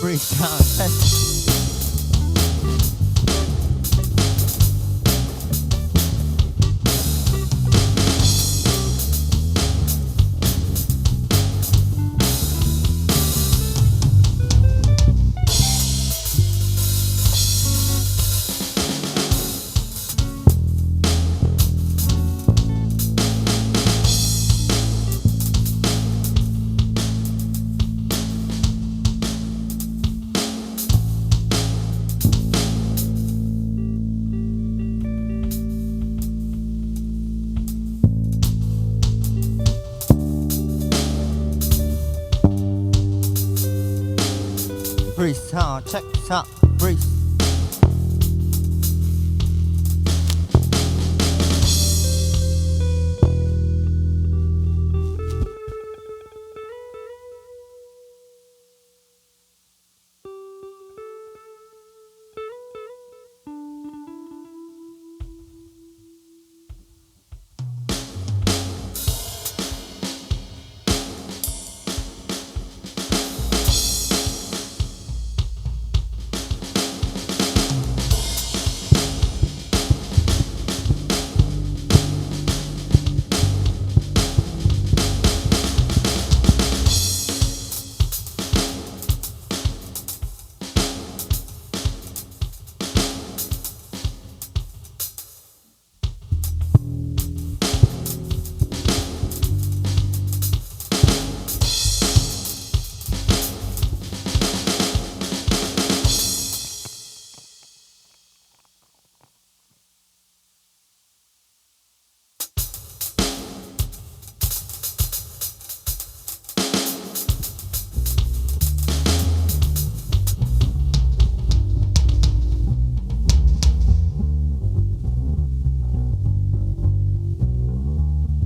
Freestyle test. Freestyle, check this out, freeze.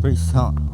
Freestyle.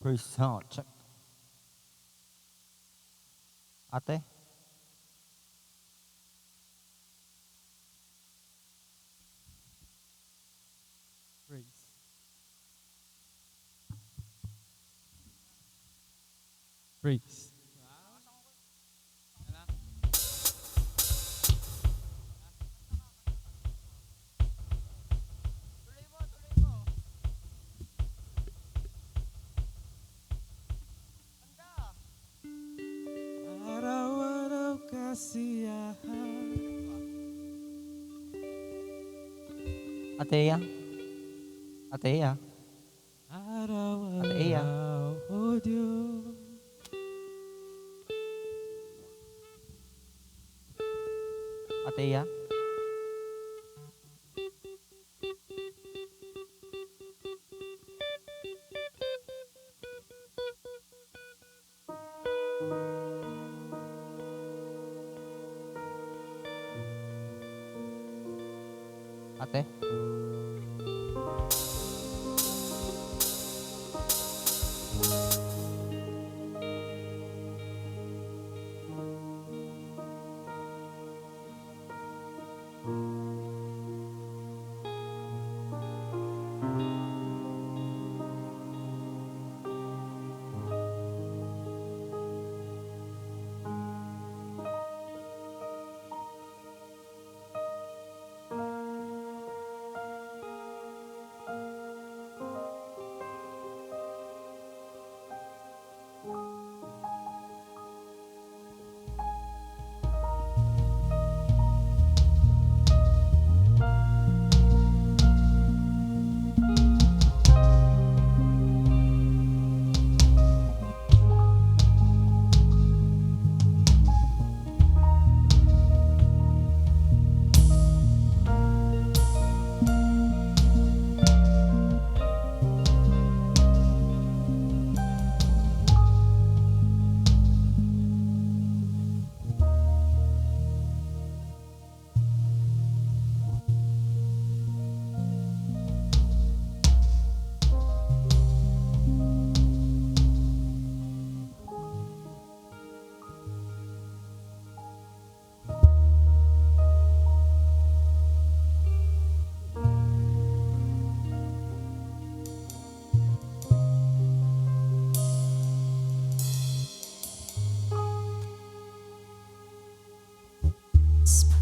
Freestyle, check. Ate? Freeze. Freeze. Araw-araw kasiyahan. Ateya? Ateya? Ateya? Araw-araw, oh Diyos. Ateya? Ate?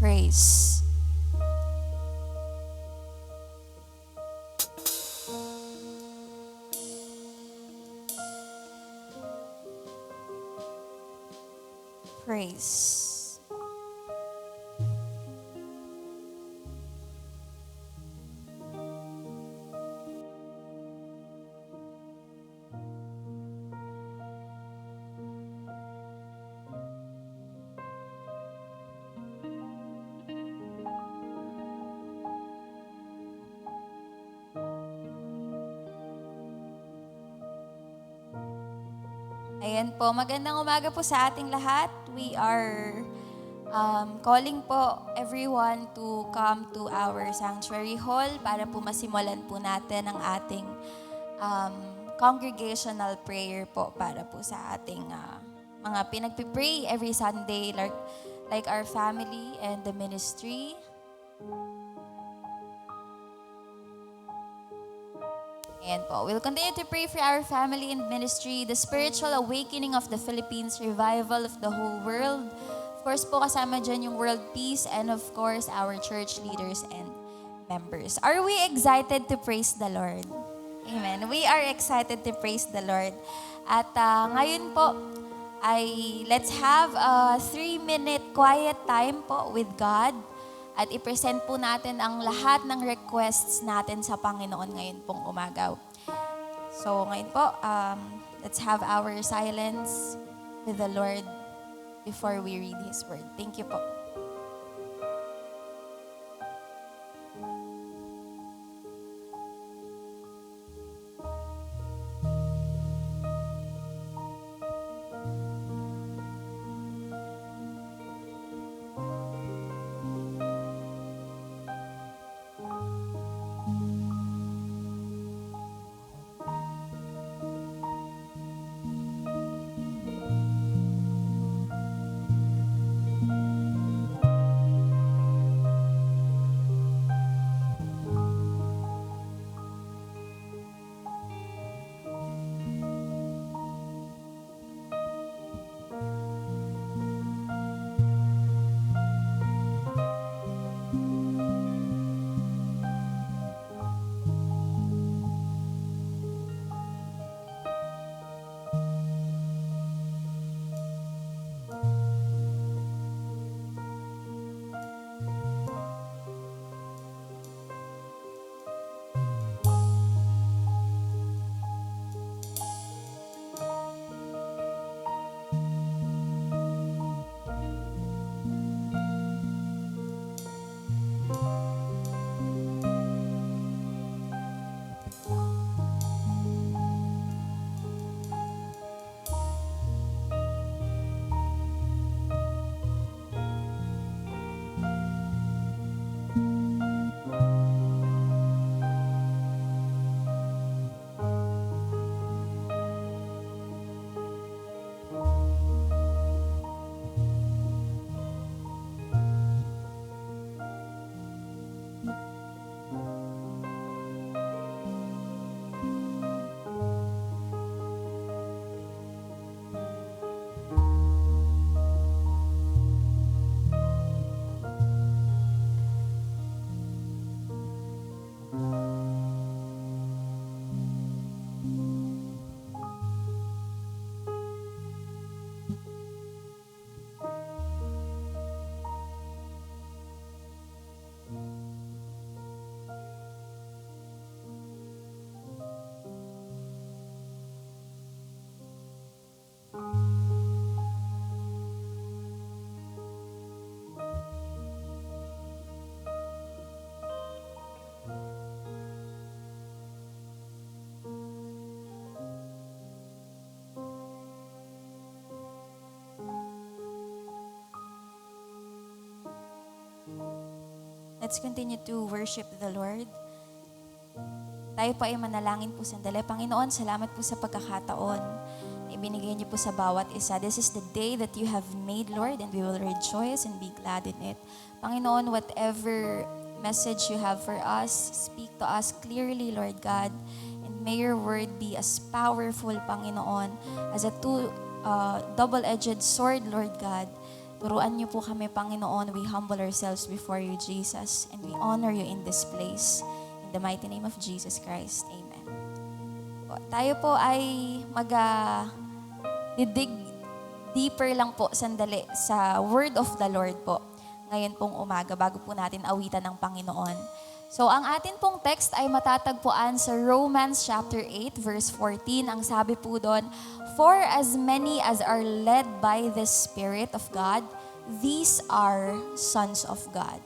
Praise. Praise. Ayan po, magandang umaga po sa ating lahat. We are calling po everyone to come to our sanctuary hall para po masimulan po natin ang ating congregational prayer po para po sa ating mga pinagpipray every Sunday like our family and the ministry. Ayan po. We'll continue to pray for our family and ministry, the spiritual awakening of the Philippines, revival of the whole world. Of course po, kasama dyan yung world peace, and of course, our church leaders and members. Are we excited to praise the Lord? Amen. We are excited to praise the Lord. At ngayon po, let's have a 3-minute quiet time po with God. At i-present po natin ang lahat ng requests natin sa Panginoon ngayon pong umaga. So ngayon po, let's have our silence with the Lord before we read His Word. Thank you po. Let's continue to worship the Lord. Tayo po ay manalangin po sandali. Panginoon, salamat po sa pagkakataon na ibinigay niyo po sa bawat isa. This is the day that you have made, Lord, and we will rejoice and be glad in it. Panginoon, whatever message you have for us, speak to us clearly, Lord God. And may your word be as powerful, Panginoon, as a double-edged sword, Lord God, Turuan niyo po kami, Panginoon. We humble ourselves before you, Jesus, and we honor you in this place. In the mighty name of Jesus Christ. Amen. Tayo po ay didig deeper lang po sandali sa word of the Lord po. Ngayon pong umaga, bago po natin awitan ng Panginoon. So, ang atin pong text ay matatagpuan sa Romans chapter 8, verse 14. Ang sabi po doon, "For as many as are led by the Spirit of God, these are sons of God."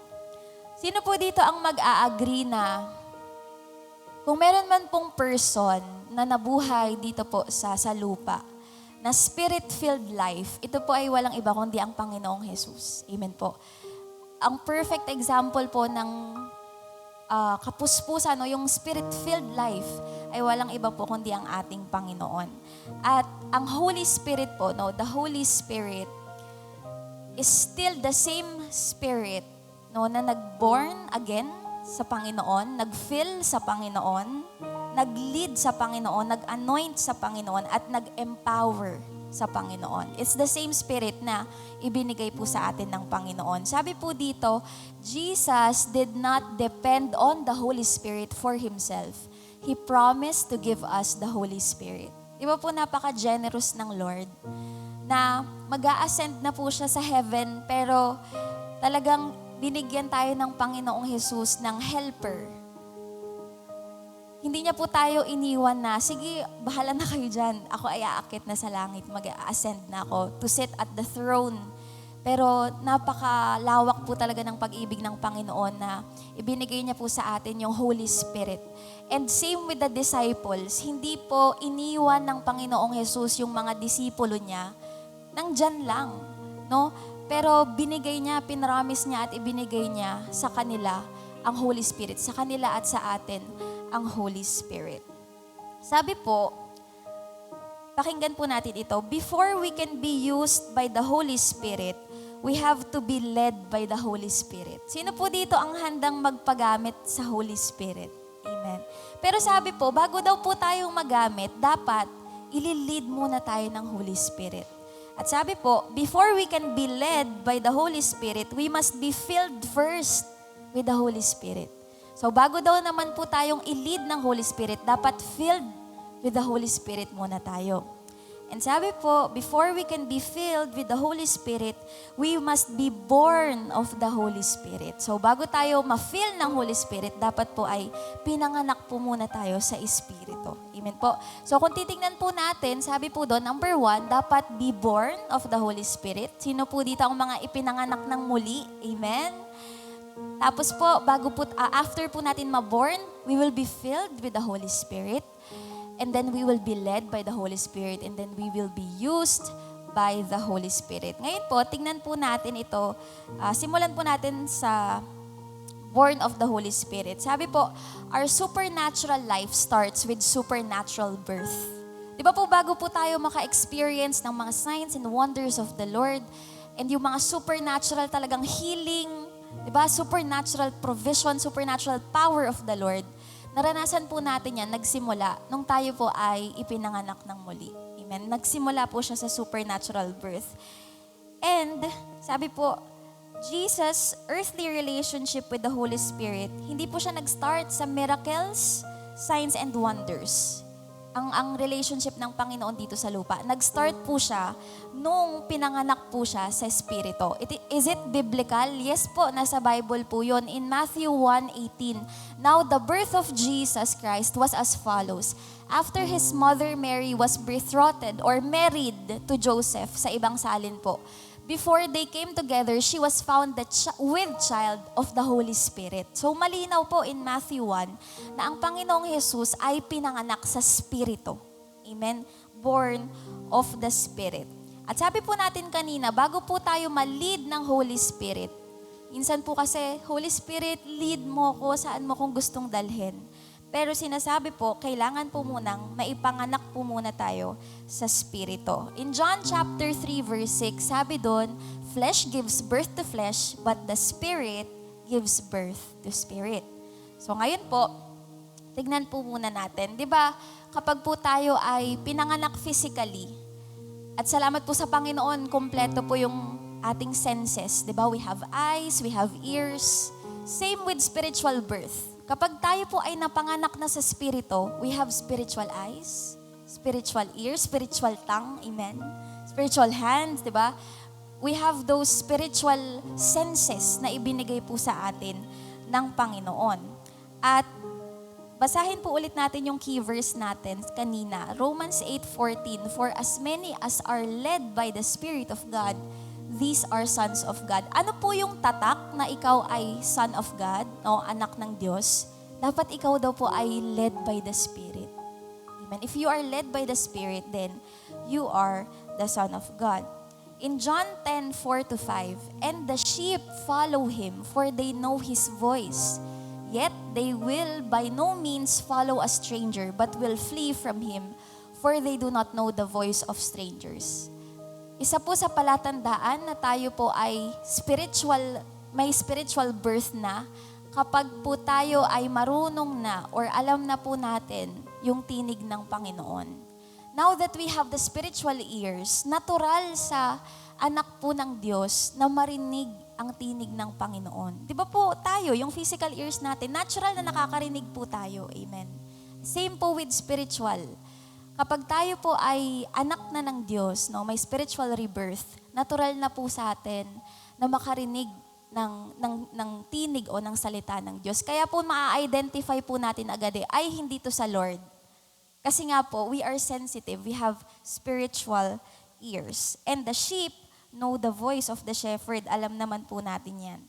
Sino po dito ang mag-a-agree na kung meron man pong person na nabuhay dito po sa lupa, na spirit-filled life, ito po ay walang iba kundi ang Panginoong Jesus. Amen po. Ang perfect example po ng kapuspusan o yung spirit-filled life ay walang iba po kundi ang ating Panginoon. At ang Holy Spirit po, the Holy Spirit is still the same Spirit na nag-born again sa Panginoon, nag-fill sa Panginoon, nag-lead sa Panginoon, nag-anoint sa Panginoon, at nag-empower sa Panginoon. It's the same Spirit na ibinigay po sa atin ng Panginoon. Sabi po dito, Jesus did not depend on the Holy Spirit for Himself. He promised to give us the Holy Spirit. Di ba po napaka-generous ng Lord na mag-a-ascend na po siya sa heaven, pero talagang binigyan tayo ng Panginoong Jesus ng helper. Hindi niya po tayo iniwan na, sige, bahala na kayo dyan. Ako ay aakit na sa langit, mag-ascend na ako to sit at the throne. Pero napakalawak po talaga ng pag-ibig ng Panginoon na ibinigay niya po sa atin yung Holy Spirit. And same with the disciples, hindi po iniwan ng Panginoong Jesus yung mga disipulo niya, nandyan lang, no? Pero binigay niya, pinramis niya at ibinigay niya sa kanila ang Holy Spirit, sa kanila at sa atin ang Holy Spirit. Sabi po, pakinggan po natin ito, before we can be used by the Holy Spirit, we have to be led by the Holy Spirit. Sino po dito ang handang magpagamit sa Holy Spirit? Amen. Pero sabi po, bago daw po tayong magamit, dapat ililid muna tayo ng Holy Spirit. At sabi po, before we can be led by the Holy Spirit, we must be filled first with the Holy Spirit. So bago daw naman po tayong i-lead ng Holy Spirit, dapat filled with the Holy Spirit muna tayo. And sabi po, before we can be filled with the Holy Spirit, we must be born of the Holy Spirit. So bago tayo ma-fill ng Holy Spirit, dapat po ay pinanganak po muna tayo sa Espiritu. Amen po. So kung titingnan po natin, sabi po doon, number 1, dapat be born of the Holy Spirit. Sino po dito ang mga ipinanganak ng muli? Amen. Tapos po, after po natin ma-born, we will be filled with the Holy Spirit. And then we will be led by the Holy Spirit. And then we will be used by the Holy Spirit. Ngayon po, tingnan po natin ito. Simulan po natin sa born of the Holy Spirit. Sabi po, our supernatural life starts with supernatural birth. Di ba po, bago po tayo maka-experience ng mga signs and wonders of the Lord, and yung mga supernatural talagang healing, diba? Supernatural provision, supernatural power of the Lord. Naranasan po natin yan, nagsimula nung tayo po ay ipinanganak ng muli. Amen. Nagsimula po siya sa supernatural birth. And sabi po, Jesus' earthly relationship with the Holy Spirit, hindi po siya nag-start sa miracles, signs, and wonders. Ang relationship ng Panginoon dito sa lupa. Nag-start po siya nung pinanganak po siya sa Espiritu. Is it biblical? Yes po, nasa Bible po yun. In Matthew 1:18, "Now the birth of Jesus Christ was as follows. After his mother Mary was betrothed or married to Joseph," sa ibang salin po, "before they came together, she was found with child of the Holy Spirit." So malinaw po in Matthew 1 na ang Panginoong Jesus ay pinanganak sa Espiritu. Amen? Born of the Spirit. At sabi po natin kanina, bago po tayo ma-lead ng Holy Spirit, minsan po kasi, Holy Spirit, lead mo ko saan mo kung gustong dalhin. Pero sinasabi po, kailangan po munang maipanganak po muna tayo sa Espiritu. In John chapter 3 verse 6, sabi doon, "Flesh gives birth to flesh, but the Spirit gives birth to spirit." So ngayon po, tignan po muna natin. 'Di ba, kapag po tayo ay pinanganak physically, at salamat po sa Panginoon, kompleto po yung ating senses. Diba? We have eyes, we have ears. Same with spiritual birth. Kapag tayo po ay napanganak na sa spirito, we have spiritual eyes, spiritual ears, spiritual tongue, amen? Spiritual hands, di ba? We have those spiritual senses na ibinigay po sa atin ng Panginoon. At basahin po ulit natin yung key verse natin kanina, Romans 8:14, "For as many as are led by the Spirit of God, these are sons of God." Ano po yung tatak na ikaw ay son of God, o anak ng Diyos? Dapat ikaw daw po ay led by the Spirit. Amen. If you are led by the Spirit, then you are the son of God. In John 10:4-5, "And the sheep follow him, for they know his voice. Yet they will by no means follow a stranger, but will flee from him, for they do not know the voice of strangers." Isa po sa palatandaan na tayo po ay may spiritual birth na kapag po tayo ay marunong na or alam na po natin yung tinig ng Panginoon. Now that we have the spiritual ears, natural sa anak po ng Diyos na marinig ang tinig ng Panginoon. Di ba po tayo, yung physical ears natin, natural na nakakarinig po tayo. Amen. Same po with spiritual. Kapag tayo po ay anak na ng Diyos, no, may spiritual rebirth, natural na po sa atin na makarinig ng tinig o ng salita ng Diyos. Kaya po maa-identify po natin agad ay hindi to sa Lord. Kasi nga po, we are sensitive. We have spiritual ears. And the sheep know the voice of the shepherd. Alam naman po natin yan.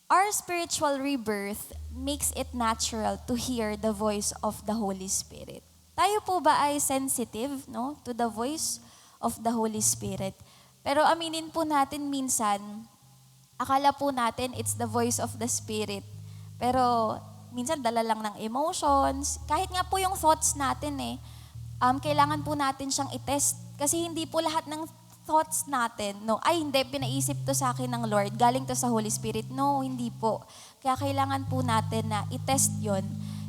Our spiritual rebirth makes it natural to hear the voice of the Holy Spirit. Tayo po ba ay sensitive, no, to the voice of the Holy Spirit? Pero aminin po natin minsan, akala po natin it's the voice of the Spirit. Pero minsan dala lang ng emotions. Kahit nga po yung thoughts natin kailangan po natin siyang i-test. Kasi hindi po lahat ng thoughts natin, no, ay hindi, pinaisip to sa akin ng Lord, galing to sa Holy Spirit. No, hindi po. Kaya kailangan po natin na i-test yon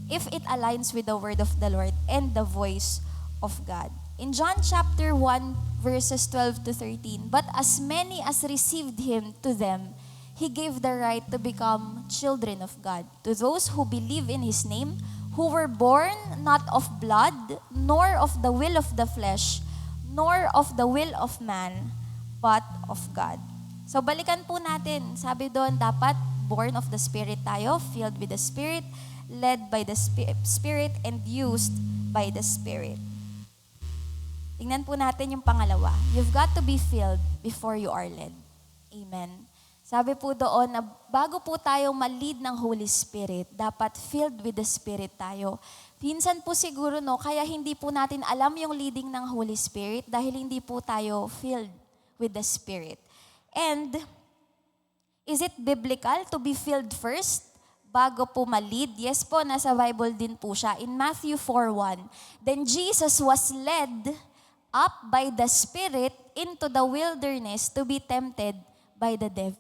if it aligns with the word of the Lord and the voice of God. In John chapter 1, verses 12-13, "But as many as received him, to them he gave the right to become children of God, to those who believe in his name, who were born not of blood, nor of the will of the flesh, nor of the will of man, but of God." So balikan po natin. Sabi doon, dapat born of the Spirit tayo, filled with the Spirit, led by the Spirit, and used by the Spirit. Tingnan po natin yung pangalawa. You've got to be filled before you are led. Amen. Sabi po doon na bago po tayong ma-lead ng Holy Spirit, dapat filled with the Spirit tayo. Pinsan po siguro, no, kaya hindi po natin alam yung leading ng Holy Spirit dahil hindi po tayo filled with the Spirit. And, is it biblical to be filled first bago po ma-lead? Yes po, nasa Bible din po siya. In Matthew 4:1, "Then Jesus was led up by the Spirit into the wilderness to be tempted by the devil."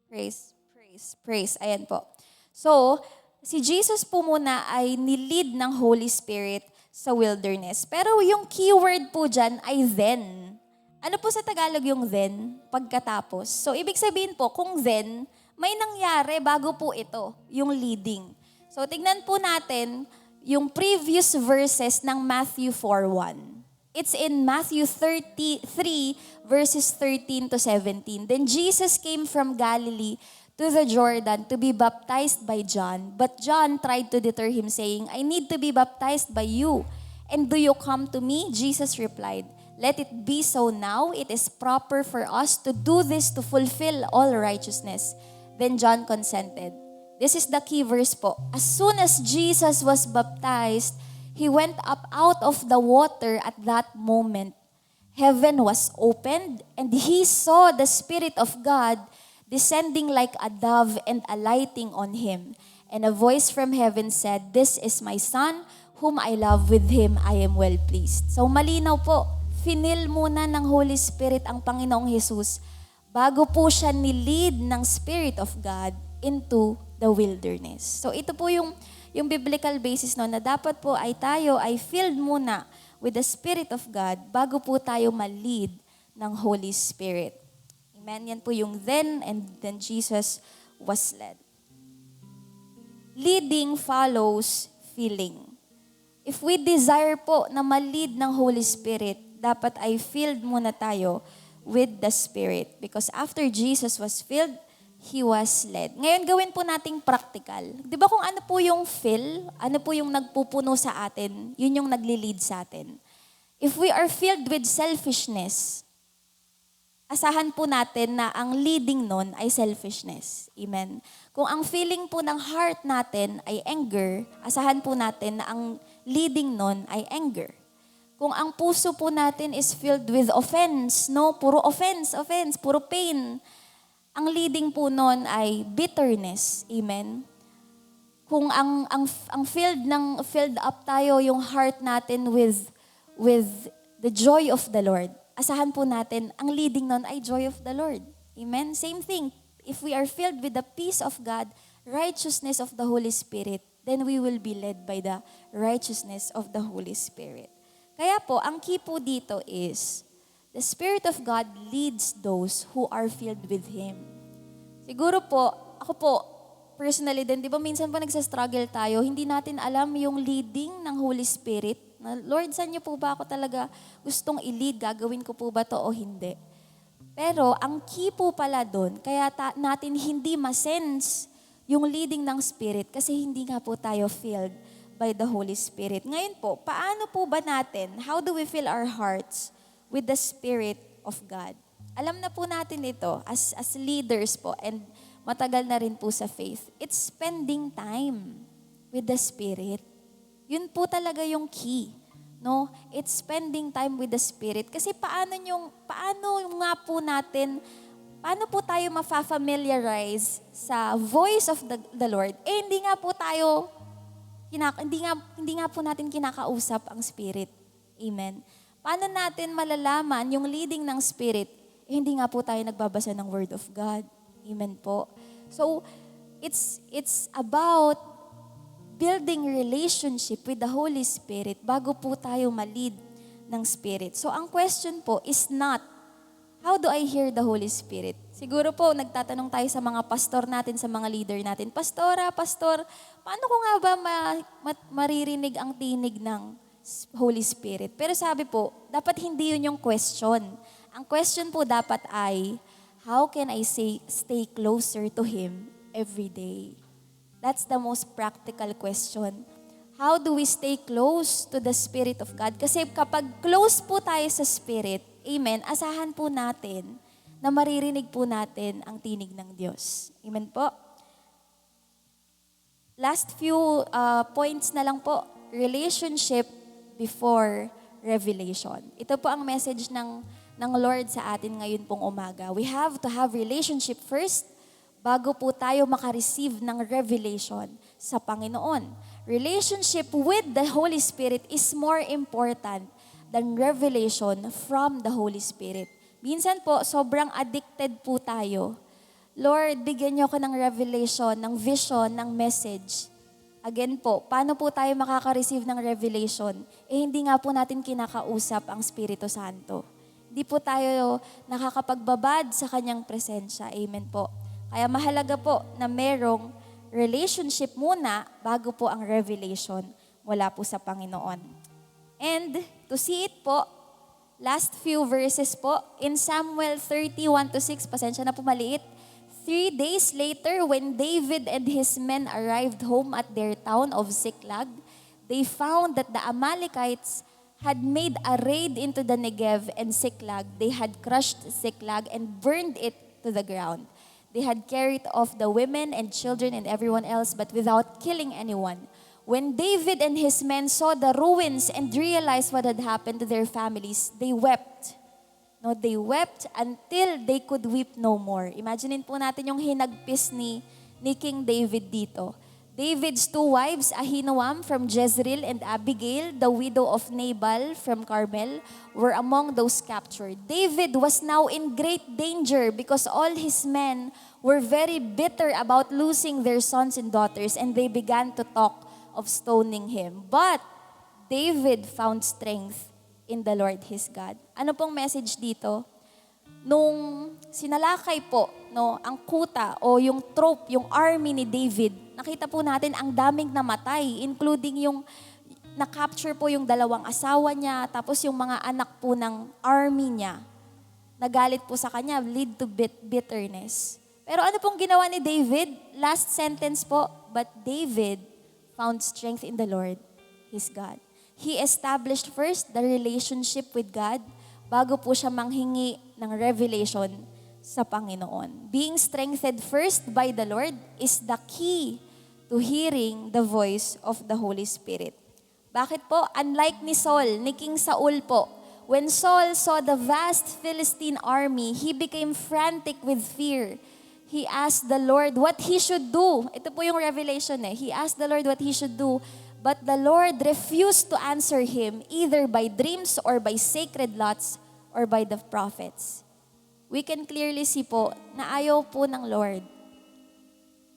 Praise. Ayan po. So, si Jesus po muna ay nilid ng Holy Spirit sa wilderness. Pero yung keyword po dyan ay then. Ano po sa Tagalog yung then? Pagkatapos. So, ibig sabihin po, kung then, may nangyari bago po ito, yung leading. So, tignan po natin yung previous verses ng Matthew 4:1. It's in Matthew 33, verses 13-17. "Then Jesus came from Galilee to the Jordan to be baptized by John. But John tried to deter him, saying, 'I need to be baptized by you. And do you come to me?' Jesus replied, 'Let it be so now. It is proper for us to do this to fulfill all righteousness.' Then John consented." This is the key verse po. "As soon as Jesus was baptized, he went up out of the water. At that moment, heaven was opened, and he saw the Spirit of God descending like a dove and alighting on him. And a voice from heaven said, 'This is my Son, whom I love. With him I am well pleased.'" So malinaw po, finil muna ng Holy Spirit ang Panginoong Jesus bago po siya nilid ng Spirit of God into the wilderness. So ito po yung yung biblical basis no, na dapat po ay tayo ay filled muna with the Spirit of God bago po tayo ma-lead ng Holy Spirit. Amen? Yan po yung then and then Jesus was led. Leading follows feeling. If we desire po na ma-lead ng Holy Spirit, dapat ay filled muna tayo with the Spirit. Because after Jesus was filled, He was led. Ngayon, gawin po nating practical. Di ba kung ano po yung fill, ano po yung nagpupuno sa atin, yun yung nagli-lead sa atin. If we are filled with selfishness, asahan po natin na ang leading nun ay selfishness. Amen. Kung ang feeling po ng heart natin ay anger, asahan po natin na ang leading nun ay anger. Kung ang puso po natin is filled with offense, no? Puro offense, puro pain. Ang leading po nun ay bitterness. Amen. Kung ang filled up tayo yung heart natin with the joy of the Lord, asahan po natin, ang leading nun ay joy of the Lord. Amen? Same thing. If we are filled with the peace of God, righteousness of the Holy Spirit, then we will be led by the righteousness of the Holy Spirit. Kaya po, ang key po dito is, the Spirit of God leads those who are filled with Him. Siguro po, ako po, personally din, di ba minsan po nagsastruggle tayo, hindi natin alam yung leading ng Holy Spirit. Na, Lord, saan niyo po ba ako talaga gustong i-lead? Gagawin ko po ba to o hindi? Pero ang key po pala doon, kaya natin hindi ma-sense yung leading ng Spirit kasi hindi nga po tayo filled by the Holy Spirit. Ngayon po, paano po ba natin, how do we fill our hearts with the Spirit of God? Alam na po natin ito as leaders po and matagal na rin po sa faith. It's spending time with the Spirit. Yun po talaga yung key. No? It's spending time with the Spirit. Kasi paano nga po natin, paano po tayo mafa-familiarize sa voice of the Lord? Hindi nga po tayo, hindi nga po natin kinakausap ang Spirit. Amen. Paano natin malalaman yung leading ng Spirit? Hindi nga po tayo nagbabasa ng Word of God. Amen po. So, it's about building relationship with the Holy Spirit bago po tayo ma-lead ng Spirit. So, ang question po is not, how do I hear the Holy Spirit? Siguro po, nagtatanong tayo sa mga pastor natin, sa mga leader natin, Pastor, paano ko nga ba maririnig ang tinig ng Holy Spirit? Pero sabi po, dapat hindi yun yung question. Ang question po dapat ay, how can I stay closer to Him every day? That's the most practical question. How do we stay close to the Spirit of God? Kasi kapag close po tayo sa Spirit, amen, asahan po natin na maririnig po natin ang tinig ng Diyos. Amen po? Last few points na lang po. Relationship before revelation. Ito po ang message ng Lord sa atin ngayon pong umaga. We have to have relationship first bago po tayo makareceive ng revelation sa Panginoon. Relationship with the Holy Spirit is more important than revelation from the Holy Spirit. Minsan po, sobrang addicted po tayo. Lord, bigyan niyo ako ng revelation, ng vision, ng message. Again po, paano po tayo makaka-receive ng revelation? Hindi nga po natin kinakausap ang Espiritu Santo. Hindi po tayo nakakapagbabad sa Kanyang presensya. Amen po. Kaya mahalaga po na merong relationship muna bago po ang revelation mula po sa Panginoon. And to see it po, last few verses po, in Samuel 30:1-6, pasensya na po maliit. 3 days later, when David and his men arrived home at their town of Ziklag, they found that the Amalekites had made a raid into the Negev and Ziklag. They had crushed Ziklag and burned it to the ground. They had carried off the women and children and everyone else, but without killing anyone. When David and his men saw the ruins and realized what had happened to their families, they wept. No, they wept until they could weep no more. Imaginin po natin yung hinagpis ni King David dito. David's 2 wives, Ahinoam from Jezreel and Abigail, the widow of Nabal from Carmel, were among those captured. David was now in great danger because all his men were very bitter about losing their sons and daughters, and they began to talk of stoning him. But David found strength in the Lord his God. Ano pong message dito? Nung sinalakay po ang kuta o yung troop, yung army ni David, nakita po natin ang daming namatay, including yung na-capture po yung 2 asawa niya, tapos yung mga anak po ng army niya. Nagalit po sa kanya, lead to bitterness. Pero ano pong ginawa ni David? Last sentence po, but David found strength in the Lord, his God. He established first the relationship with God bago po siya manghingi ng revelation sa Panginoon. Being strengthened first by the Lord is the key to hearing the voice of the Holy Spirit. Bakit po? Unlike ni Saul, ni King Saul po, when Saul saw the vast Philistine army, he became frantic with fear. He asked the Lord what he should do. Ito po yung revelation He asked the Lord what he should do, but the Lord refused to answer him either by dreams or by sacred lots or by the prophets. We can clearly see po na ayaw po ng Lord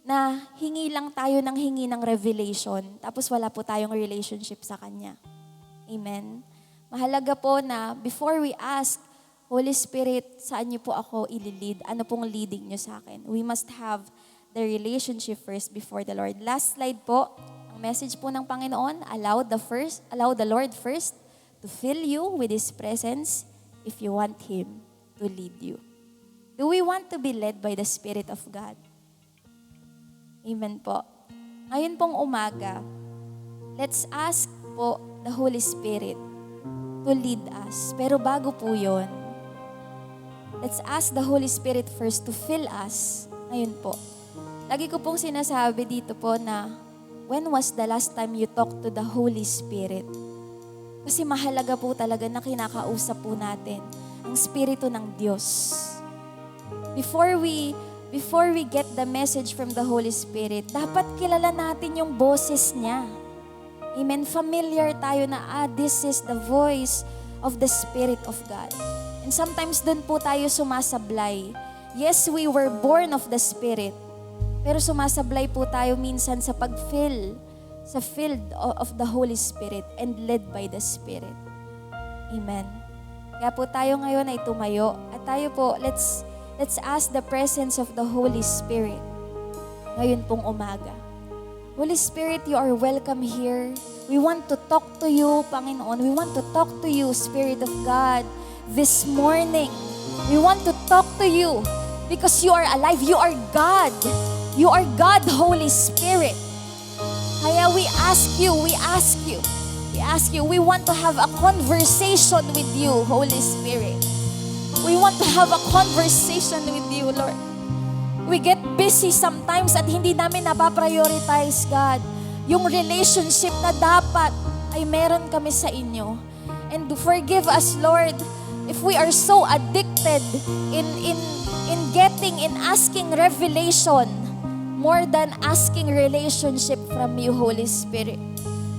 na hingi lang tayo ng hingi ng revelation, tapos wala po tayong relationship sa Kanya. Amen? Mahalaga po na before we ask, Holy Spirit, saan niyo po ako ililid? Ano pong leading niyo sa akin? We must have the relationship first before the Lord. Last slide po, ang message po ng Panginoon, allow the Lord first to fill you with His presence if you want Him to lead you. Do we want to be led by the Spirit of God? Amen po. Ngayon pong umaga, let's ask po the Holy Spirit to lead us. Pero bago po yun, let's ask the Holy Spirit first to fill us. Ngayon po. Lagi ko pong sinasabi dito po na, when was the last time you talked to the Holy Spirit? Kasi mahalaga po talaga na kinakausap po natin ang Espiritu ng Diyos. Before we get the message from the Holy Spirit, dapat kilala natin yung boses niya. Amen. Familiar tayo na, this is the voice of the Spirit of God. And sometimes dun po tayo sumasablay. Yes, we were born of the Spirit, pero sumasablay po tayo minsan sa sa filled of the Holy Spirit and led by the Spirit. Amen. Kaya po tayo ngayon ay tumayo at tayo po, let's ask the presence of the Holy Spirit ngayon pong umaga. Holy Spirit, you are welcome here. We want to talk to you, Panginoon. We want to talk to you, Spirit of God, this morning. We want to talk to you because you are alive. You are God. You are God, Holy Spirit. Kaya we ask you, we want to have a conversation with you, Holy Spirit. We want to have a conversation with you, Lord. We get busy sometimes at hindi namin napaprioritize, God, yung relationship na dapat ay meron kami sa inyo. And forgive us, Lord, if we are so addicted in asking revelation more than asking relationship from you, Holy Spirit.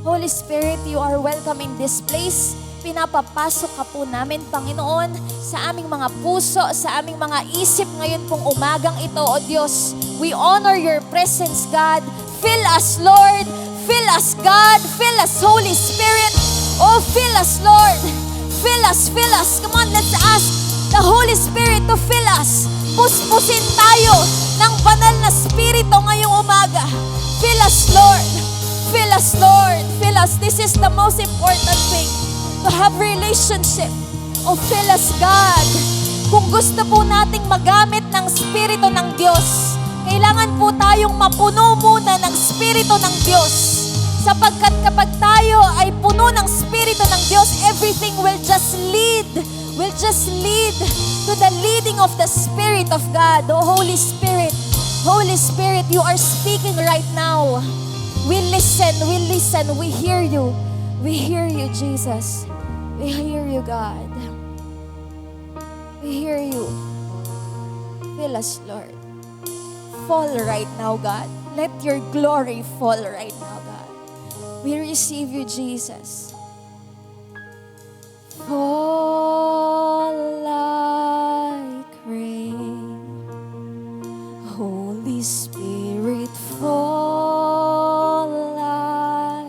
Holy Spirit, you are welcome in this place. Pinapapasok ka po namin, Panginoon, sa aming mga puso, sa aming mga isip ngayon pong umagang ito, O Diyos. We honor your presence, God. Fill us, Lord. Fill us, God. Fill us, Holy Spirit. Oh, fill us, Lord. Fill us, fill us. Come on, let's ask the Holy Spirit to fill us. Puspusin tayo ng banal na Spirito ngayong umaga. Fill us, Lord. Fill us, Lord. Fill us. This is the most important thing. To have relationship. O fill us, God. Kung gusto po nating magamit ng Spirito ng Diyos, kailangan po tayong mapuno muna ng Spirito ng Diyos. Sapagkat kapag tayo ay puno ng Spirito ng Diyos, everything will just lead to the leading of the Spirit of God. O Holy Spirit, you are speaking right now. We listen, we hear you. We hear you, Jesus. We hear you, God. We hear you. Fill us, Lord. Fall right now, God. Let your glory fall right now, God. We receive you, Jesus. Fall like rain. Holy Spirit, fall like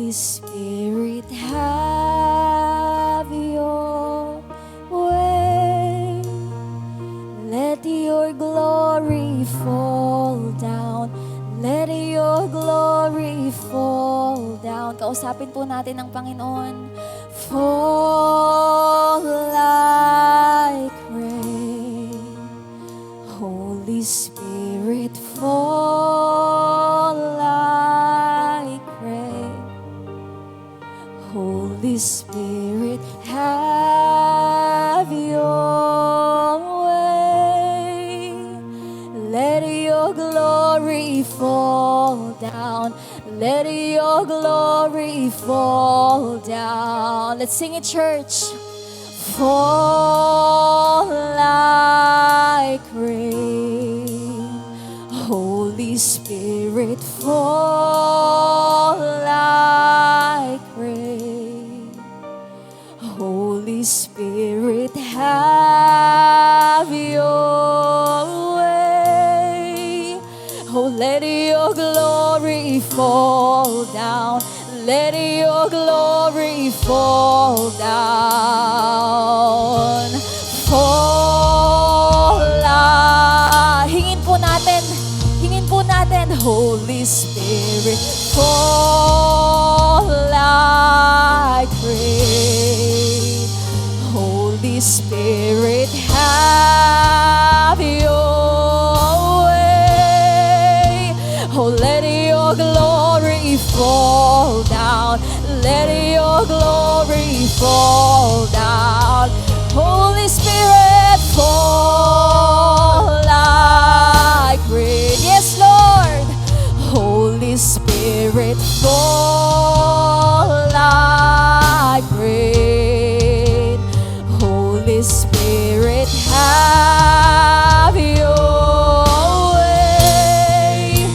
Holy Spirit, have your way. Let your glory fall down. Let your glory fall down. Kausapin po natin ang Panginoon. Fall like rain. Holy Spirit, fall like rain. Holy Spirit, have your way. Let your glory fall down. Let your glory fall down. Let's sing it, church. Fall like rain. Holy Spirit, fall like rain. Holy Spirit, have your way. Oh, let your glory fall down. Let your glory fall down. Fall like. Hingin po natin, Holy Spirit, fall like rain. Holy Spirit, have your way. Oh, let your glory fall down. Let your glory fall down. Holy Spirit, fall like rain. Yes, Lord. Holy Spirit, fall like rain. Holy Spirit, have your way.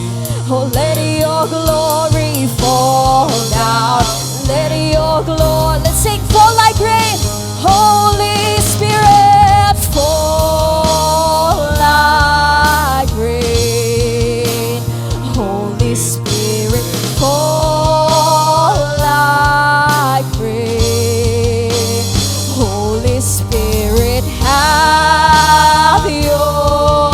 Oh, let your glory fall down. Let your glory, let's sing, fall like rain. Holy Spirit, fall like rain. Holy Spirit, fall like rain. Holy Spirit, have your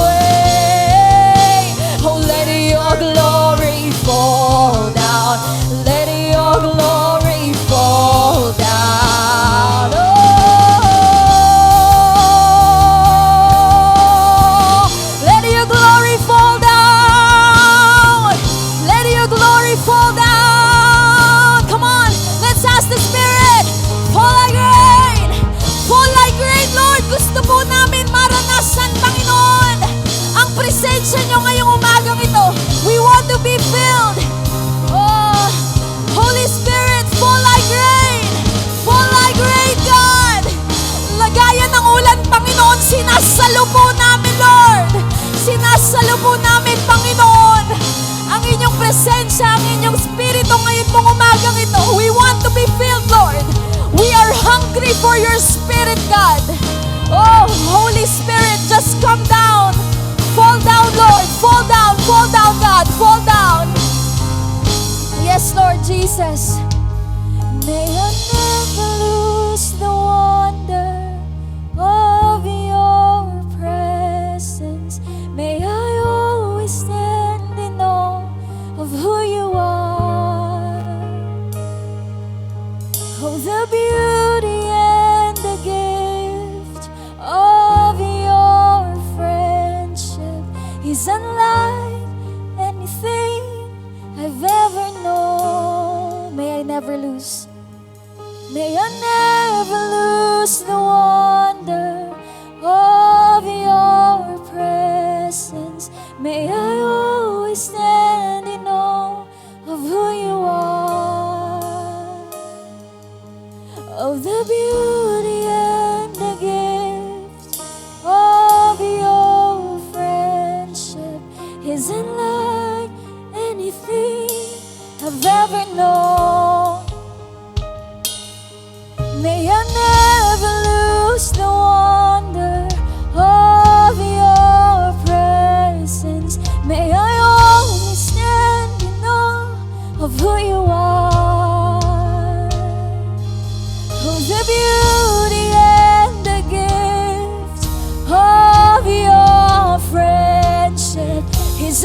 way. Oh, let your glory fall down. Let your glory fall down. Oh, let your glory fall down. Let your glory fall down. Come on, let's ask the Spirit. Fall like rain. Fall like rain, Lord. Gusto po namin maranasan, Panginoon, ang presensya nyo ngayong umagang ito. We want to be filled. Oh, Holy Spirit, fall like rain. Fall like rain, God. Lagayan ng ulan, Panginoon. Sinasalo po namin, Lord. Sinasalo po namin, Panginoon, ang inyong presensya, ang inyong spirito ngayon pong umagang ito. We want to be filled, Lord. We are hungry for your spirit, God. Oh, Holy Spirit, just come down. Fall down, Lord. Fall down, God. Fall down. Yes, Lord Jesus. May I never lose the wonder of your presence. May I always stand in awe of who you are. Oh, the beauty and the gift of your friendship is unlike anything I've ever known. May I never lose. May I never lose the wonder of your presence. May I always stand in awe of who you are. Of the beauty and the gift of your friendship is unlike anything I've ever known. May I never lose the wonder of your presence. May I always stand in awe of who you are.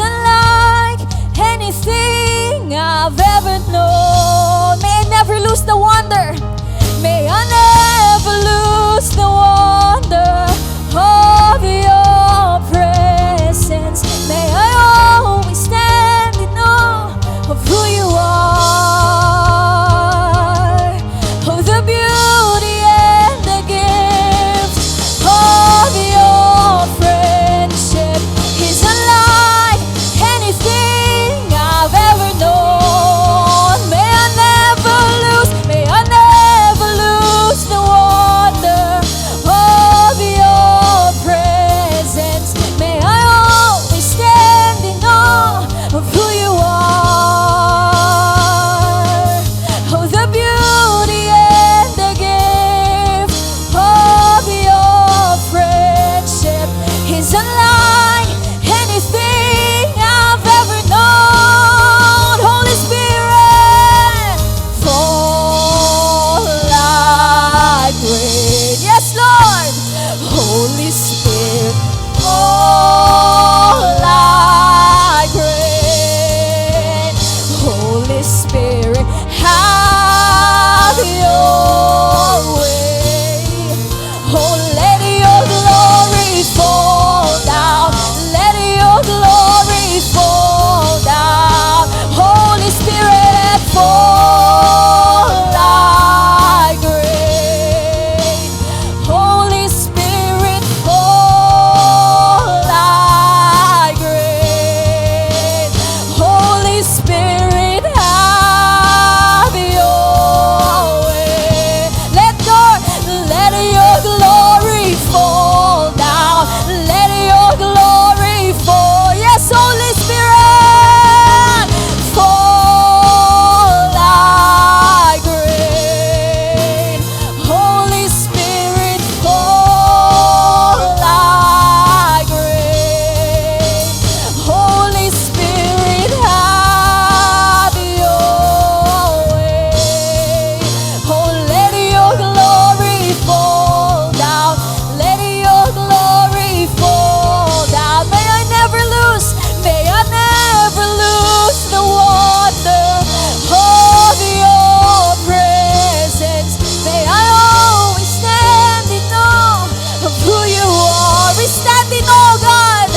unlike anything I've ever known. May I never lose the wonder. May I never lose the wonder of your presence. May I always stand in awe of who you are, of the beauty and the gift of your friendship is unlike anything I've ever known. May I never lose the wonder of your presence. May I always stand in awe of who you are, of the beauty and the gift of your friendship is unlike anything I've ever known. Holy Spirit, fall like rain. Yes, Lord. Holy Spirit, fall like rain. Holy Spirit, have your way. Oh, let your glory fall down. Let your glory fall down. Holy Spirit, fall like rain. Holy Spirit, fall like rain. Holy Spirit, have your way. Let your glory fall down. Let your glory fall. Yes, Holy Spirit, fall like rain. Holy Spirit, fall like rain. Holy Spirit, have your way. Oh, let your glory fall down. Let your glory fall down. May I never lose the wonder of your presence. May I always stand in awe of who you are. We stand in awe, God,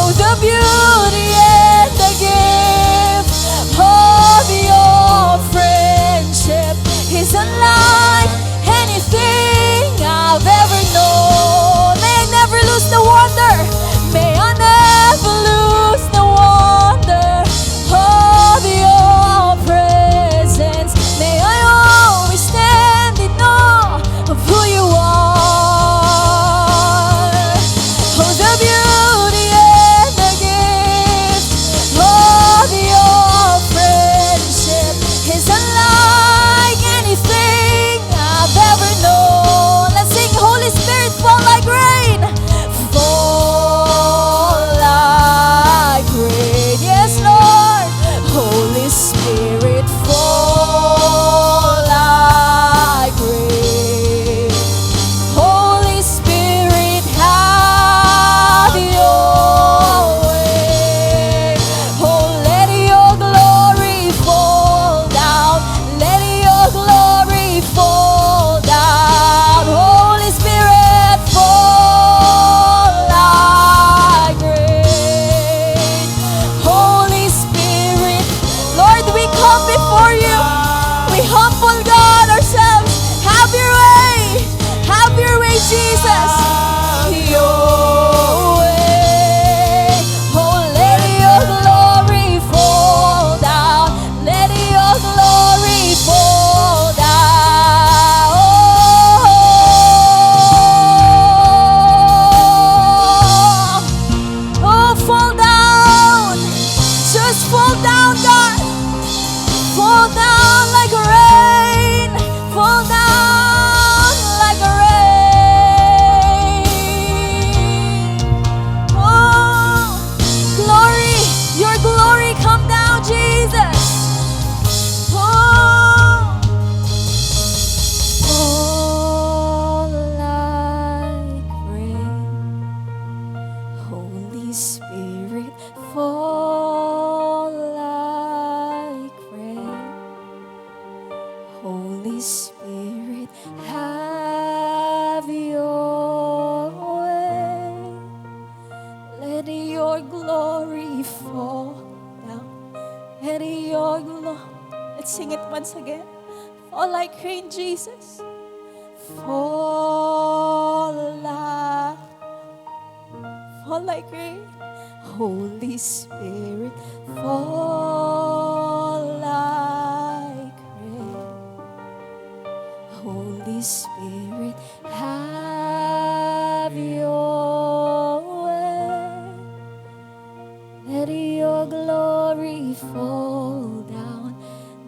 of the beauty and the gift of your friendship is unlike anything I've ever known. May I never lose the wonder. May I never lose the wonder of your presence. May I always stand in awe of who you are, of the beauty and the gift of your friendship is unlike anything I've ever known. Let's sing, Holy Spirit, fall like rain. Fall like rain. Yes, Lord. Holy Spirit, fall like rain. Holy Spirit, have your way. Oh, let your glory fall down. Let your glory fall down. Holy Spirit, fall like rain. Holy Spirit, Lord, we come before you. We humble God ourselves. Have your way. Have your way, Jesus. Your way. Oh, let your glory fall down. Let your glory fall down. Oh, fall down. Just fall down, God. Fall down like rain. Fall down like rain. Oh, glory, your glory come down, Jesus. Oh, fall like rain. Holy Spirit, glory fall down. Let your glory, let's sing it once again. Fall like rain, Jesus. Fall like rain. Holy Spirit, fall like rain. Holy Spirit, have your way. Let your glory fall down.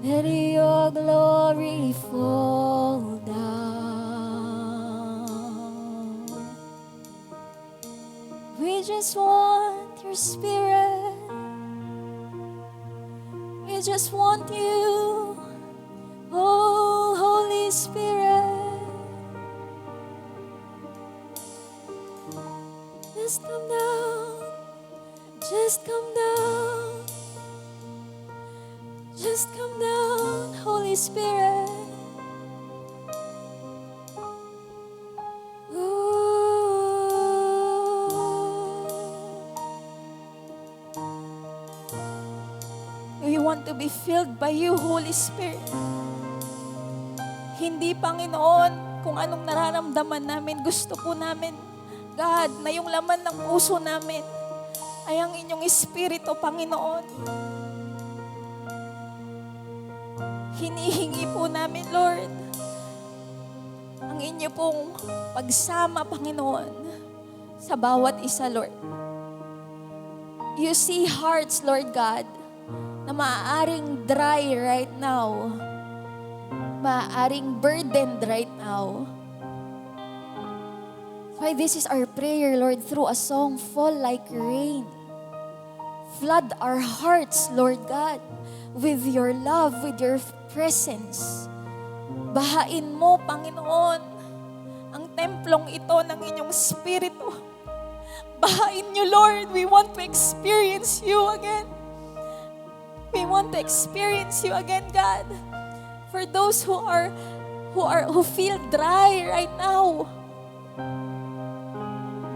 Let your glory fall down. We just want your spirit. We just want you. Oh, Holy Spirit. Just come down. Just come down. Just come down, Holy Spirit. We want to be filled by you, Holy Spirit. Hindi, Panginoon, kung anong nararamdaman namin, gusto po namin, God, na yung laman ng puso namin ay ang inyong Espiritu, Panginoon. Hinihingi po namin, Lord, ang inyo pong pagsama, Panginoon, sa bawat isa, Lord. You see hearts, Lord God, na maaaring dry right now, maaaring burdened right now. Why this is our prayer, Lord, through a song, Fall Like Rain. Flood our hearts, Lord God, with your love, with your presence. Bahain mo, Panginoon, ang templong ito ng inyong Espiritu. Bahain niyo, Lord. We want to experience you again. We want to experience you again, God. For those who feel dry right now,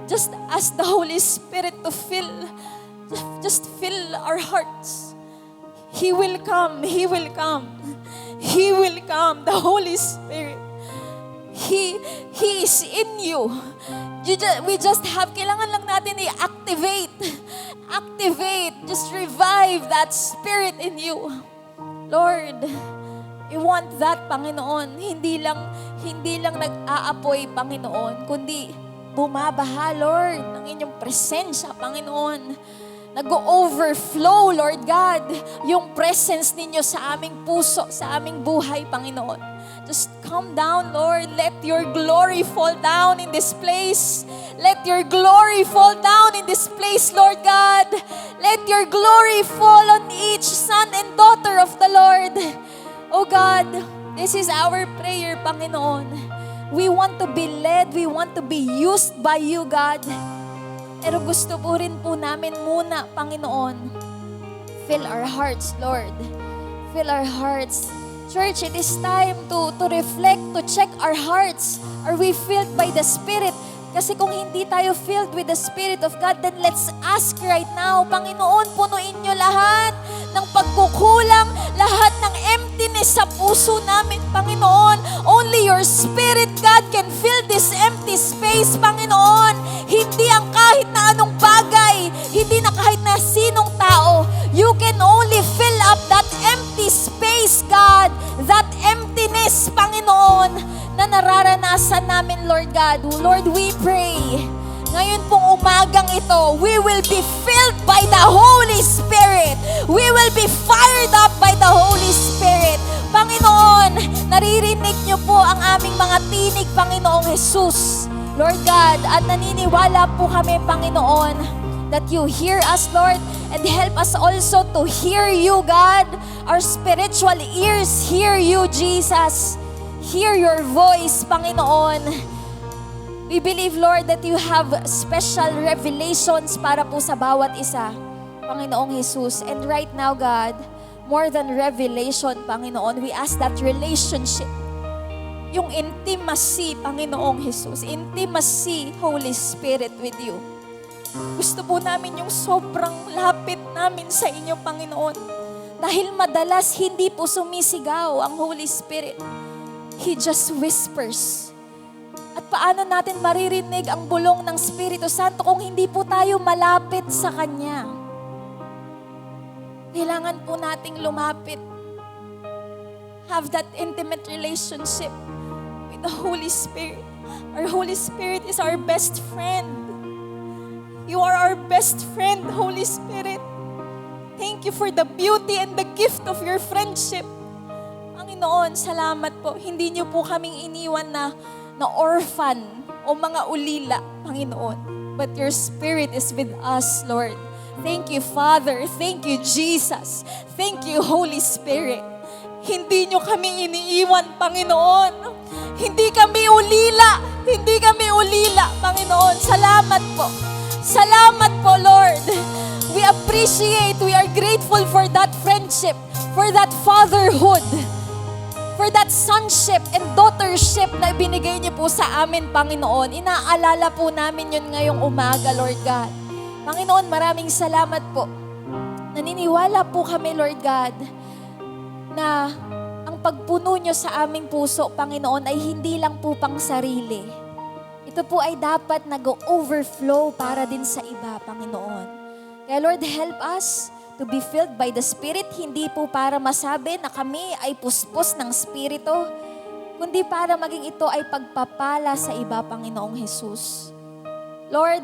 just ask the Holy Spirit to just fill our hearts. He will come. He will come. He will come. The Holy Spirit. He is in you. We just have, kailangan lang natin i-activate. Activate. Just revive that spirit in you. Lord, we want that, Panginoon. Hindi lang nag-aapoy, Panginoon, kundi bumabaha, Lord, ng inyong presensya, Panginoon. Nag-overflow, Lord God, yung presence ninyo sa aming puso, sa aming buhay, Panginoon. Just come down, Lord. Let your glory fall down in this place. Let your glory fall down in this place, Lord God. Let your glory fall on each son and daughter of the Lord. Oh God, this is our prayer, Panginoon. We want to be led. We want to be used by you, God. Pero gusto po rin po namin muna, Panginoon, fill our hearts, Lord. Fill our hearts. Church, it is time to reflect, to check our hearts. Are we filled by the Spirit? Kasi kung hindi tayo filled with the Spirit of God, then let's ask right now, Panginoon, punuin niyo lahat ng pagkukulang, lahat ng emptiness sa puso namin, Panginoon. Only your Spirit, God, can fill this empty space, Panginoon. Hindi ang kahit na anong bagay, hindi na kahit na sinong tao. You can only fill up that empty space, God, that emptiness, Panginoon, na nararanasan namin, Lord God. Lord, we pray, ngayon pong umagang ito, we will be filled by the Holy Spirit. We will be fired up by the Holy Spirit. Panginoon, naririnig niyo po ang aming mga tinig, Panginoong Jesus, Lord God, at naniniwala po kami, Panginoon, that you hear us, Lord, and help us also to hear you, God. Our spiritual ears hear you, Jesus. Hear your voice, Panginoon. We believe, Lord, that you have special revelations para po sa bawat isa, Panginoong Jesus. And right now, God, more than revelation, Panginoon, we ask that relationship, yung intimacy, Panginoong Jesus, intimacy, Holy Spirit, with you. Gusto po namin yung sobrang lapit namin sa inyo, Panginoon. Dahil madalas hindi po sumisigaw ang Holy Spirit. He just whispers. At paano natin maririnig ang bulong ng Espiritu Santo kung hindi po tayo malapit sa Kanya? Kailangan po nating lumapit. Have that intimate relationship with the Holy Spirit. Our Holy Spirit is our best friend. You are our best friend, Holy Spirit. Thank you for the beauty and the gift of your friendship. Panginoon, salamat po. Hindi niyo po kaming iniwan na orphan o mga ulila, Panginoon. But your Spirit is with us, Lord. Thank you, Father. Thank you, Jesus. Thank you, Holy Spirit. Hindi niyo kami iniiwan, Panginoon. Hindi kami ulila. Hindi kami ulila, Panginoon. Salamat po. Salamat po, Lord. We appreciate, we are grateful for that friendship, for that fatherhood, for that sonship and daughtership na ibinigay niyo po sa amin, Panginoon. Inaalala po namin yun ngayong umaga, Lord God. Panginoon, maraming salamat po. Naniniwala po kami, Lord God, na ang pagpuno nyo sa aming puso, Panginoon, ay hindi lang po pang sarili. Ito po ay dapat nag-overflow para din sa iba, Panginoon. Kaya Lord, help us to be filled by the Spirit, hindi po para masabi na kami ay puspos ng Espiritu, kundi para maging ito ay pagpapala sa iba, Panginoong Jesus. Lord,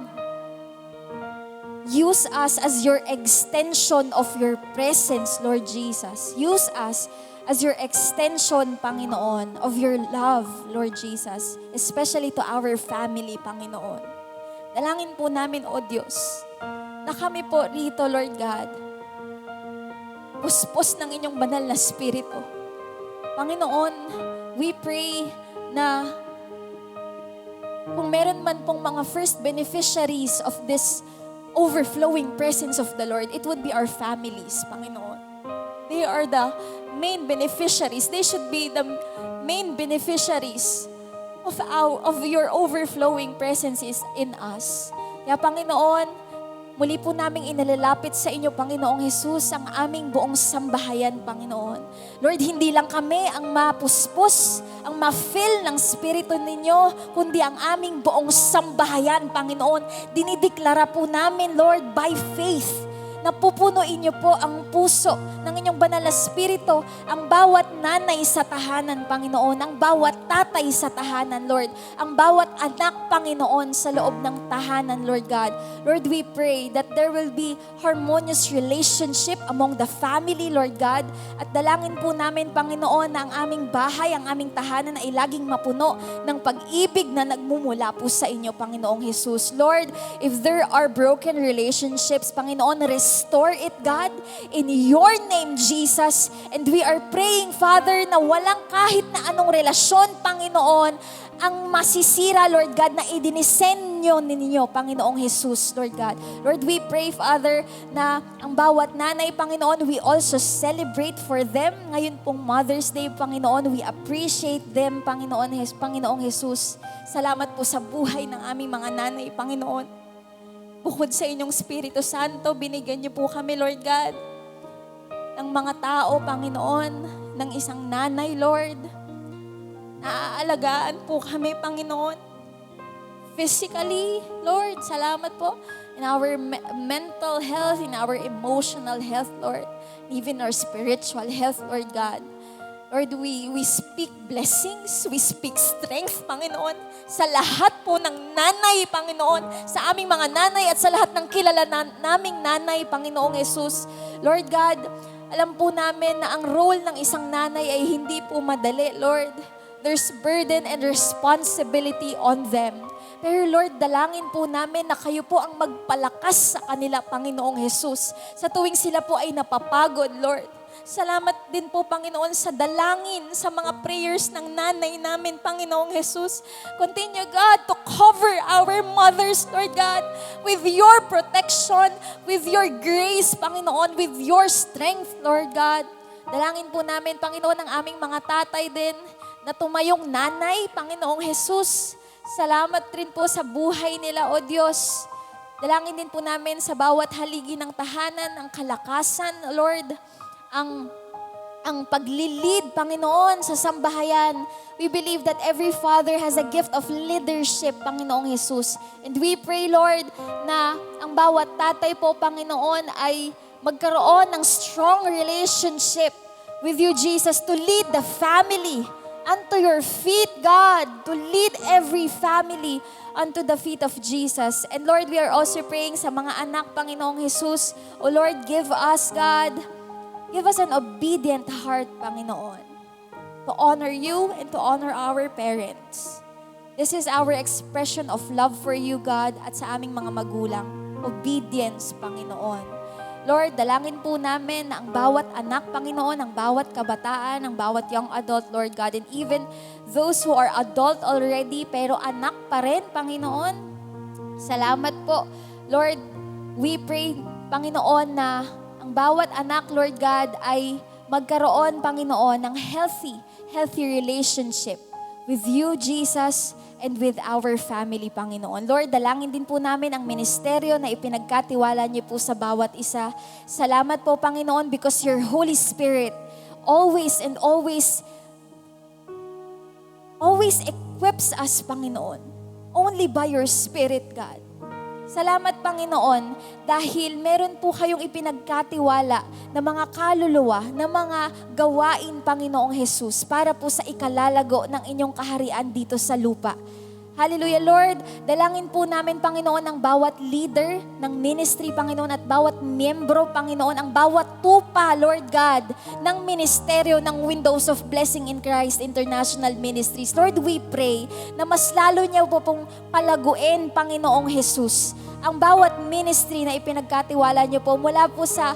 use us as your extension of your presence, Lord Jesus. Use us as your extension, Panginoon, of your love, Lord Jesus. Especially to our family, Panginoon. Dalangin po namin, O Diyos, na kami po rito, Lord God, puspos ng inyong banal na Espiritu. Panginoon, we pray na kung meron man pong mga first beneficiaries of this overflowing presence of the Lord, it would be our families, Panginoon. They are the main beneficiaries. They should be the main beneficiaries of your overflowing presence in us. Kaya Panginoon, muli po naming inalalapit sa inyo, Panginoong Jesus, ang aming buong sambahayan, Panginoon. Lord, hindi lang kami ang mapuspos, ang ma-fill ng Espiritu ninyo, kundi ang aming buong sambahayan, Panginoon. Dinideklara po namin, Lord, by faith, na pupunuin niyo po ang puso ng inyong banal na Espiritu, ang bawat nanay sa tahanan, Panginoon, ang bawat tatay sa tahanan, Lord, ang bawat anak, Panginoon, sa loob ng tahanan, Lord God. Lord, we pray that there will be harmonious relationship among the family, Lord God, at dalangin po namin, Panginoon, na ang aming bahay, ang aming tahanan ay laging mapuno ng pag-ibig na nagmumula po sa inyo, Panginoong Jesus. Lord, if there are broken relationships, Panginoon, restore it, God, in your name, Jesus. And we are praying, Father, na walang kahit na anong relasyon, Panginoon, ang masisira, Lord God, na idinisenyo ninyo, Panginoong Jesus, Lord God. Lord, we pray, Father, na ang bawat nanay, Panginoon, we also celebrate for them. Ngayon pong Mother's Day, Panginoon, we appreciate them, Panginoong Jesus. Salamat po sa buhay ng aming mga nanay, Panginoon. Bukod sa inyong Espiritu Santo, binigyan niyo po kami, Lord God, ng mga tao, Panginoon, ng isang nanay, Lord. Naaalagaan po kami, Panginoon. Physically, Lord, salamat po. In our mental health, in our emotional health, Lord. Even our spiritual health, Lord God. Lord, we speak blessings, we speak strength, Panginoon, sa lahat po ng nanay, Panginoon, sa aming mga nanay at sa lahat ng kilala naming nanay, Panginoong Jesus. Lord God, alam po namin na ang role ng isang nanay ay hindi po madali, Lord. There's burden and responsibility on them. Pero Lord, dalangin po namin na kayo po ang magpalakas sa kanila, Panginoong Jesus. Sa tuwing sila po ay napapagod, Lord. Salamat din po, Panginoon, sa dalangin, sa mga prayers ng nanay namin, Panginoong Jesus. Continue, God, to cover our mothers, Lord God, with your protection, with your grace, Panginoon, with your strength, Lord God. Dalangin po namin, Panginoon, ang aming mga tatay din na tumayong nanay, Panginoong Jesus. Salamat rin po sa buhay nila, O Diyos. Dalangin din po namin sa bawat haligi ng tahanan, ang kalakasan, Lord, ang paglilid, Panginoon, sa sambahayan. We believe that every father has a gift of leadership, Panginoong Jesus. And we pray, Lord, na ang bawat tatay po, Panginoon, ay magkaroon ng strong relationship with you, Jesus, to lead the family unto your feet, God, to lead every family unto the feet of Jesus. And Lord, we are also praying sa mga anak, Panginoong Jesus. O Lord, give us, God, give us an obedient heart, Panginoon, to honor you and to honor our parents. This is our expression of love for you, God, at sa aming mga magulang. Obedience, Panginoon. Lord, dalangin po namin na ang bawat anak, Panginoon, ang bawat kabataan, ang bawat young adult, Lord God, and even those who are adult already, pero anak pa rin, Panginoon. Salamat po. Lord, we pray, Panginoon, na ang bawat anak, Lord God, ay magkaroon, Panginoon, ng healthy relationship with you, Jesus, and with our family, Panginoon. Lord, dalangin din po namin ang ministeryo na ipinagkatiwala niyo po sa bawat isa. Salamat po, Panginoon, because your Holy Spirit always equips us, Panginoon. Only by your Spirit, God. Salamat, Panginoon, dahil meron po kayong ipinagkatiwala na mga kaluluwa, na mga gawain, Panginoong Jesus, para po sa ikalalago ng inyong kaharian dito sa lupa. Hallelujah, Lord. Dalangin po namin, Panginoon, ang bawat leader ng ministry, Panginoon, at bawat miyembro, Panginoon, ang bawat tupa, Lord God, ng ministeryo ng Windows of Blessing in Christ International Ministries. Lord, we pray na mas lalo niyo po pong palaguin, Panginoong Jesus, ang bawat ministry na ipinagkatiwala niyo po mula po sa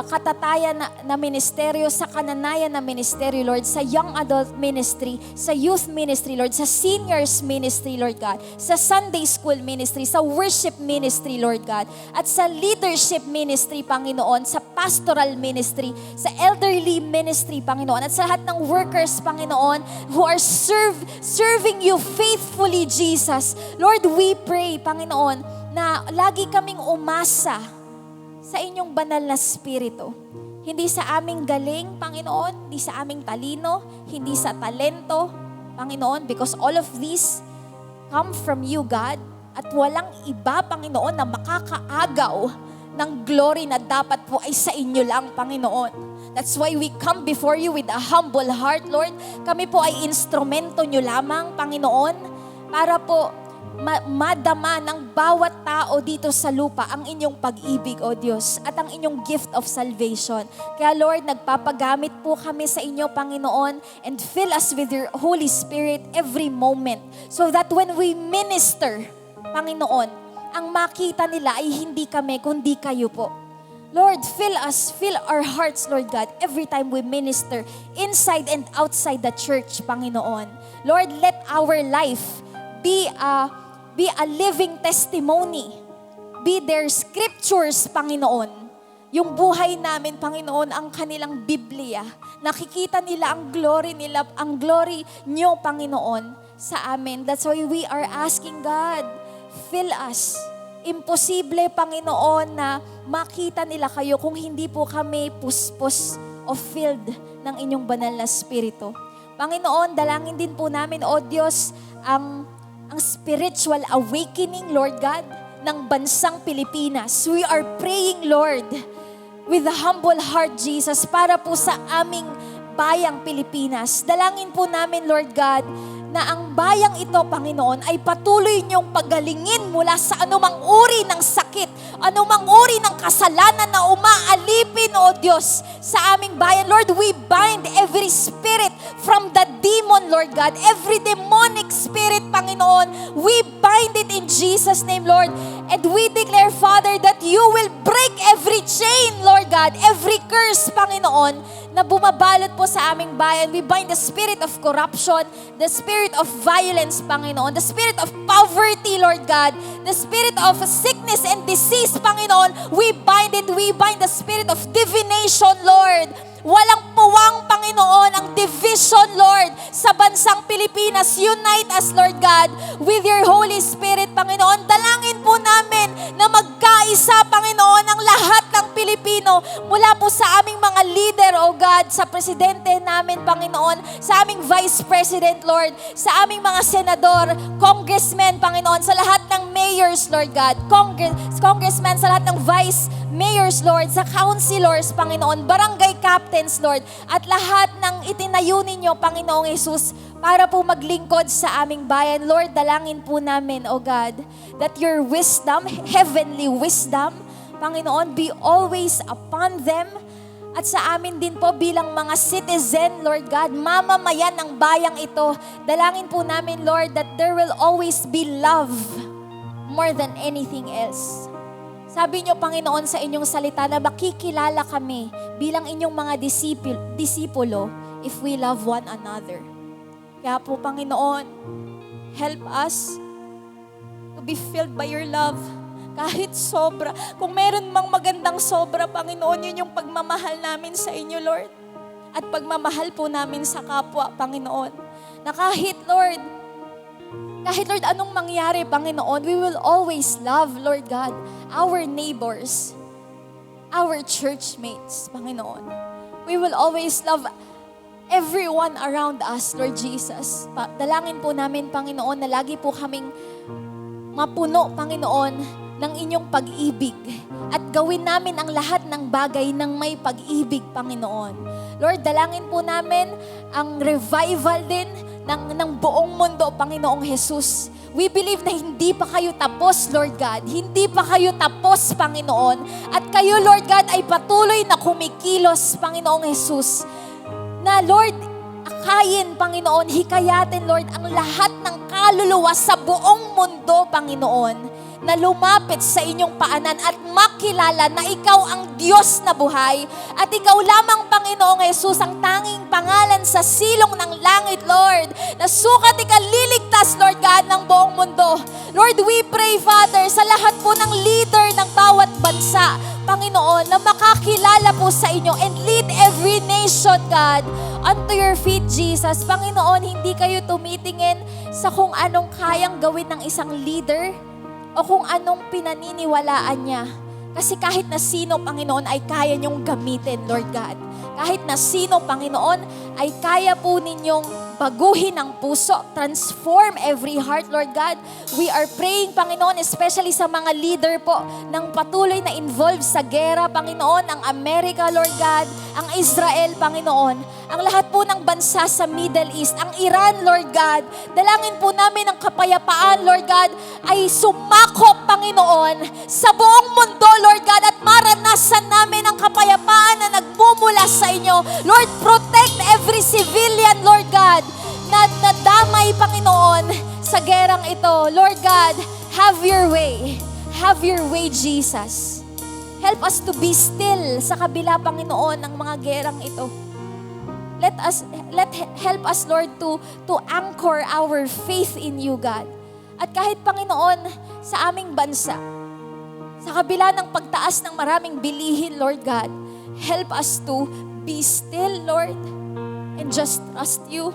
katatayan na ministeryo, sa kananayan na ministeryo, Lord, sa young adult ministry, sa youth ministry, Lord, sa seniors ministry, Lord God, sa Sunday school ministry, sa worship ministry, Lord God, at sa leadership ministry, Panginoon, sa pastoral ministry, sa elderly ministry, Panginoon, at sa lahat ng workers, Panginoon, who are serving you faithfully, Jesus. Lord, we pray, Panginoon, na lagi kaming umasa sa inyong banal na spirito. Hindi sa aming galing, Panginoon, hindi sa aming talino, hindi sa talento, Panginoon, because all of these come from you, God, at walang iba, Panginoon, na makakaagaw ng glory na dapat po ay sa inyo lang, Panginoon. That's why we come before you with a humble heart, Lord. Kami po ay instrumento nyo lamang, Panginoon, para po madama ng bawat tao dito sa lupa ang inyong pag-ibig, O Diyos, at ang inyong gift of salvation. Kaya Lord, nagpapagamit po kami sa inyo, Panginoon, and fill us with your Holy Spirit every moment so that when we minister, Panginoon, ang makita nila ay hindi kami, kundi kayo po. Lord, fill our hearts, Lord God, every time we minister inside and outside the church, Panginoon. Lord, let our life be a living testimony. Be their scriptures, Panginoon. Yung buhay namin, Panginoon, ang kanilang Biblia. Nakikita nila ang glory nyo, Panginoon, sa amin. That's why we are asking God, fill us. Imposible, Panginoon, na makita nila kayo kung hindi po kami puspos o filled ng inyong banal na spirito. Panginoon, dalangin din po namin, O Diyos, ang spiritual awakening, Lord God, ng bansang Pilipinas. We are praying, Lord, with a humble heart, Jesus, para po sa aming bayang Pilipinas. Dalangin po namin, Lord God, na ang bayang ito, Panginoon, ay patuloy niyong pagalingin mula sa anumang uri ng sakit, anumang uri ng kasalanan na umaalipin, O Diyos, sa aming bayan. Lord, we bind every spirit from the demon, Lord God, every demonic spirit, Panginoon, we bind it in Jesus' name, Lord, and we declare, Father, that you will break every chain, Lord God, every curse, Panginoon, na bumabalot po sa aming bayan. We bind the spirit of corruption, the spirit of violence, Panginoon, the spirit of poverty, Lord God, the spirit of sickness and disease, Panginoon. We bind it. We bind the spirit of divination, Lord. Walang puwang, Panginoon, ang division, Lord, sa bansang Pilipinas. Unite us, Lord God, with your Holy Spirit, Panginoon. Dalangin po namin na makaisa, Panginoon, ang lahat ng Pilipino mula po sa aming mga leader, O God, sa presidente namin, Panginoon, sa aming vice president, Lord, sa aming mga senador, congressmen, Panginoon, sa lahat ng mayors, Lord God, congressmen, sa lahat ng vice mayors, Lord, sa councilors, Panginoon, barangay captains, Lord, at lahat ng itinayo ninyo, Panginoong Jesus, para po maglingkod sa aming bayan. Lord, dalangin po namin, O God, that your wisdom, heavenly wisdom, Panginoon, be always upon them. At sa amin din po bilang mga citizen, Lord God, mamamayan ng bayang ito, dalangin po namin, Lord, that there will always be love more than anything else. Sabi niyo, Panginoon, sa inyong salita na makikilala kami bilang inyong mga disipulo if we love one another. Kaya po, Panginoon, help us to be filled by your love. Kahit sobra. Kung meron mang magandang sobra, Panginoon, yun yung pagmamahal namin sa inyo, Lord. At pagmamahal po namin sa kapwa, Panginoon. Na kahit, Lord, anong mangyari, Panginoon, we will always love, Lord God, our neighbors, our churchmates, Panginoon. We will always love everyone around us, Lord Jesus. Dalangin po namin, Panginoon, na lagi po kaming mapuno, Panginoon, ng inyong pag-ibig. At gawin namin ang lahat ng bagay ng may pag-ibig, Panginoon. Lord, dalangin po namin ang revival din ng buong mundo, Panginoong Jesus. We believe na hindi pa kayo tapos, Lord God. Hindi pa kayo tapos, Panginoon. At kayo, Lord God, ay patuloy na kumikilos, Panginoong Jesus. Na Lord, akayin, Panginoon, hikayatin, Lord, ang lahat ng kaluluwa sa buong mundo, Panginoon, na lumapit sa inyong paanan at makilala na ikaw ang Diyos na buhay at ikaw lamang, Panginoong Jesus, ang tanging pangalan sa silong ng langit, Lord, na sukat ikaliligtas, Lord God, ng buong mundo. Lord, we pray, Father, sa lahat po ng leader ng bawat bansa, Panginoon, na makakilala po sa inyo and lead every nation, God, unto your feet, Jesus. Panginoon, hindi kayo tumitingin sa kung anong kayang gawin ng isang leader o kung anong pinaniniwalaan niya. Kasi kahit na sino, Panginoon, ay kaya niyong gamitin, Lord God. Kahit na sino, Panginoon, ay kaya po ninyong baguhin ang puso, transform every heart, Lord God. We are praying, Panginoon, especially sa mga leader po ng patuloy na involved sa gera, Panginoon, ang Amerika, Lord God, ang Israel, Panginoon, ang lahat po ng bansa sa Middle East, ang Iran, Lord God. Dalangin po namin ang kapayapaan, Lord God, ay sumakop, Panginoon, sa buong mundo, Lord God, at maranasan namin ang kapayapaan na nagmumula sa inyo. Lord, protect every civilian, Lord God, na nadamay, Panginoon, sa gerang ito. Lord God, have your way. Have your way, Jesus. Help us to be still sa kabila, Panginoon, ng mga gerang ito. Help us, Lord, to anchor our faith in you, God. At kahit, Panginoon, sa aming bansa, sa kabila ng pagtaas ng maraming bilihin, Lord God, help us to be still, Lord, and just trust you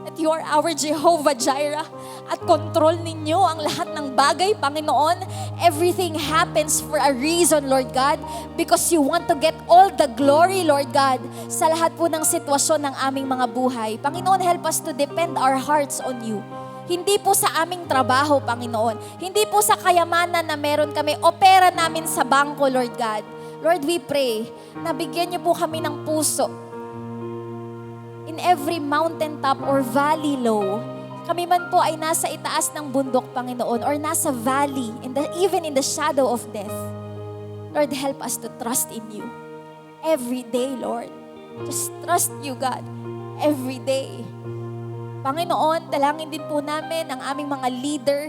that you are our Jehovah Jireh at control ninyo ang lahat ng bagay, Panginoon. Everything happens for a reason, Lord God, because you want to get all the glory, Lord God, sa lahat po ng sitwasyon ng aming mga buhay. Panginoon, help us to depend our hearts on you. Hindi po sa aming trabaho, Panginoon. Hindi po sa kayamanan na meron kami o pera namin sa bangko, Lord God. Lord, we pray na bigyan niyo po kami ng puso in every mountaintop or valley low. Kami man po ay nasa itaas ng bundok, Panginoon, or nasa valley, even in the shadow of death. Lord, help us to trust in you. Every day, Lord. Just trust you, God. Every day. Panginoon, dalangin din po namin ang aming mga leader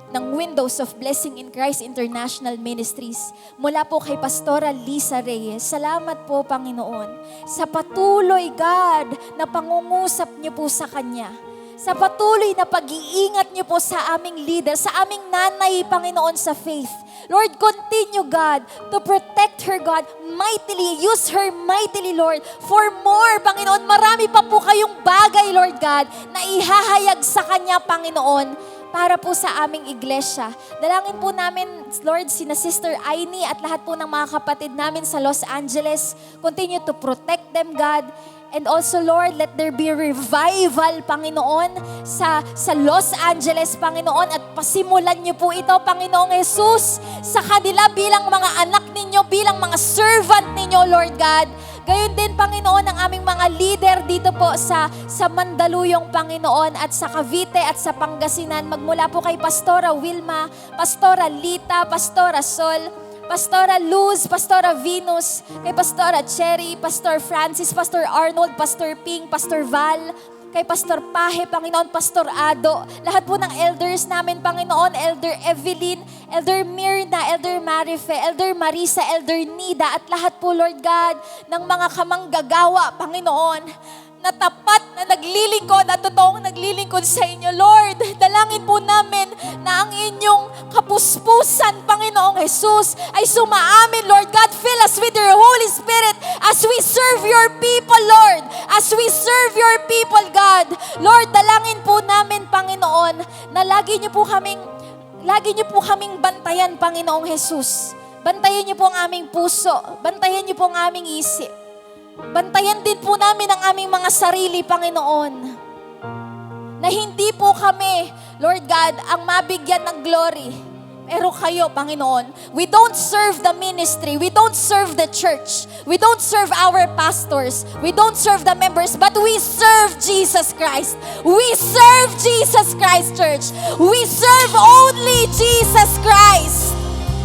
ng Windows of Blessing in Christ International Ministries. Mula po kay Pastora Lisa Reyes. Salamat po, Panginoon, sa patuloy, God, na pangungusap niyo po sa kanya. Sa patuloy na pag-iingat niyo po sa aming leader, sa aming nanay, Panginoon, sa faith. Lord, continue, God, to protect her, God, mightily. Use her mightily, Lord, for more, Panginoon. Marami pa po kayong bagay, Lord God, na ihahayag sa kanya, Panginoon, para po sa aming iglesia. Dalangin po namin, Lord, sina Sister Aini at lahat po ng mga kapatid namin sa Los Angeles. Continue to protect them, God. And also, Lord, let there be revival, Panginoon, sa Los Angeles, Panginoon, at pasimulan niyo po ito, Panginoong Jesus, sa kanila bilang mga anak ninyo, bilang mga servant ninyo, Lord God. Gayon din, Panginoon, ang aming mga leader dito po sa Mandaluyong, Panginoon, at sa Cavite at sa Pangasinan. Magmula po kay Pastora Wilma, Pastora Lita, Pastora Sol, Pastora Luz, Pastora Venus, kay Pastora Cherry, Pastor Francis, Pastor Arnold, Pastor Ping, Pastor Val, kay Pastor Pahe, Panginoon, Pastor Ado, lahat po ng elders namin, Panginoon, Elder Evelyn, Elder Mirna, Elder Marife, Elder Marisa, Elder Nida, at lahat po, Lord God, ng mga kamanggagawa, Panginoon, na tapat na naglilingkod at totoong naglilingkod sa inyo, Lord. Dalangin po namin na ang inyong kapuspusan, Panginoong Jesus, ay sumaamin, Lord God. Fill us with your Holy Spirit as we serve your people, Lord. As we serve your people, God. Lord, dalangin po namin, Panginoon, na lagi niyo po kaming bantayan, Panginoong Jesus. Bantayan niyo po ang aming puso. Bantayan niyo po ang aming isip. Bantayan din po namin ang aming mga sarili, Panginoon. Na hindi po kami, Lord God, ang mabigyan ng glory. Pero kayo, Panginoon, we don't serve the ministry, we don't serve the church, we don't serve our pastors, we don't serve the members, but we serve Jesus Christ. We serve Jesus Christ, church. We serve only Jesus Christ.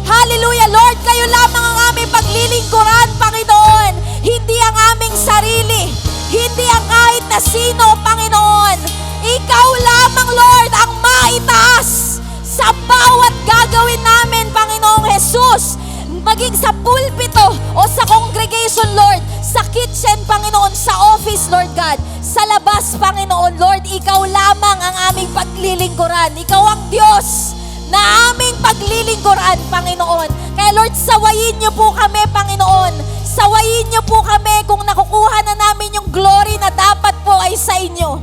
Hallelujah, Lord, kayo lamang ang aming paglilingkuran, Panginoon. Hindi ang aming sarili. Hindi ang kahit na sino, Panginoon. Ikaw lamang, Lord, ang maitaas sa bawat gagawin namin, Panginoong Jesus. Maging sa pulpito o sa congregation, Lord. Sa kitchen, Panginoon. Sa office, Lord God. Sa labas, Panginoon, Lord. Ikaw lamang ang aming paglilingkuran. Ikaw ang Diyos na aming paglilingkuran, Panginoon. Kaya Lord, sawayin niyo po kami, Panginoon. Sawayin niyo po kami kung nakukuha na namin yung glory na dapat po ay sa inyo.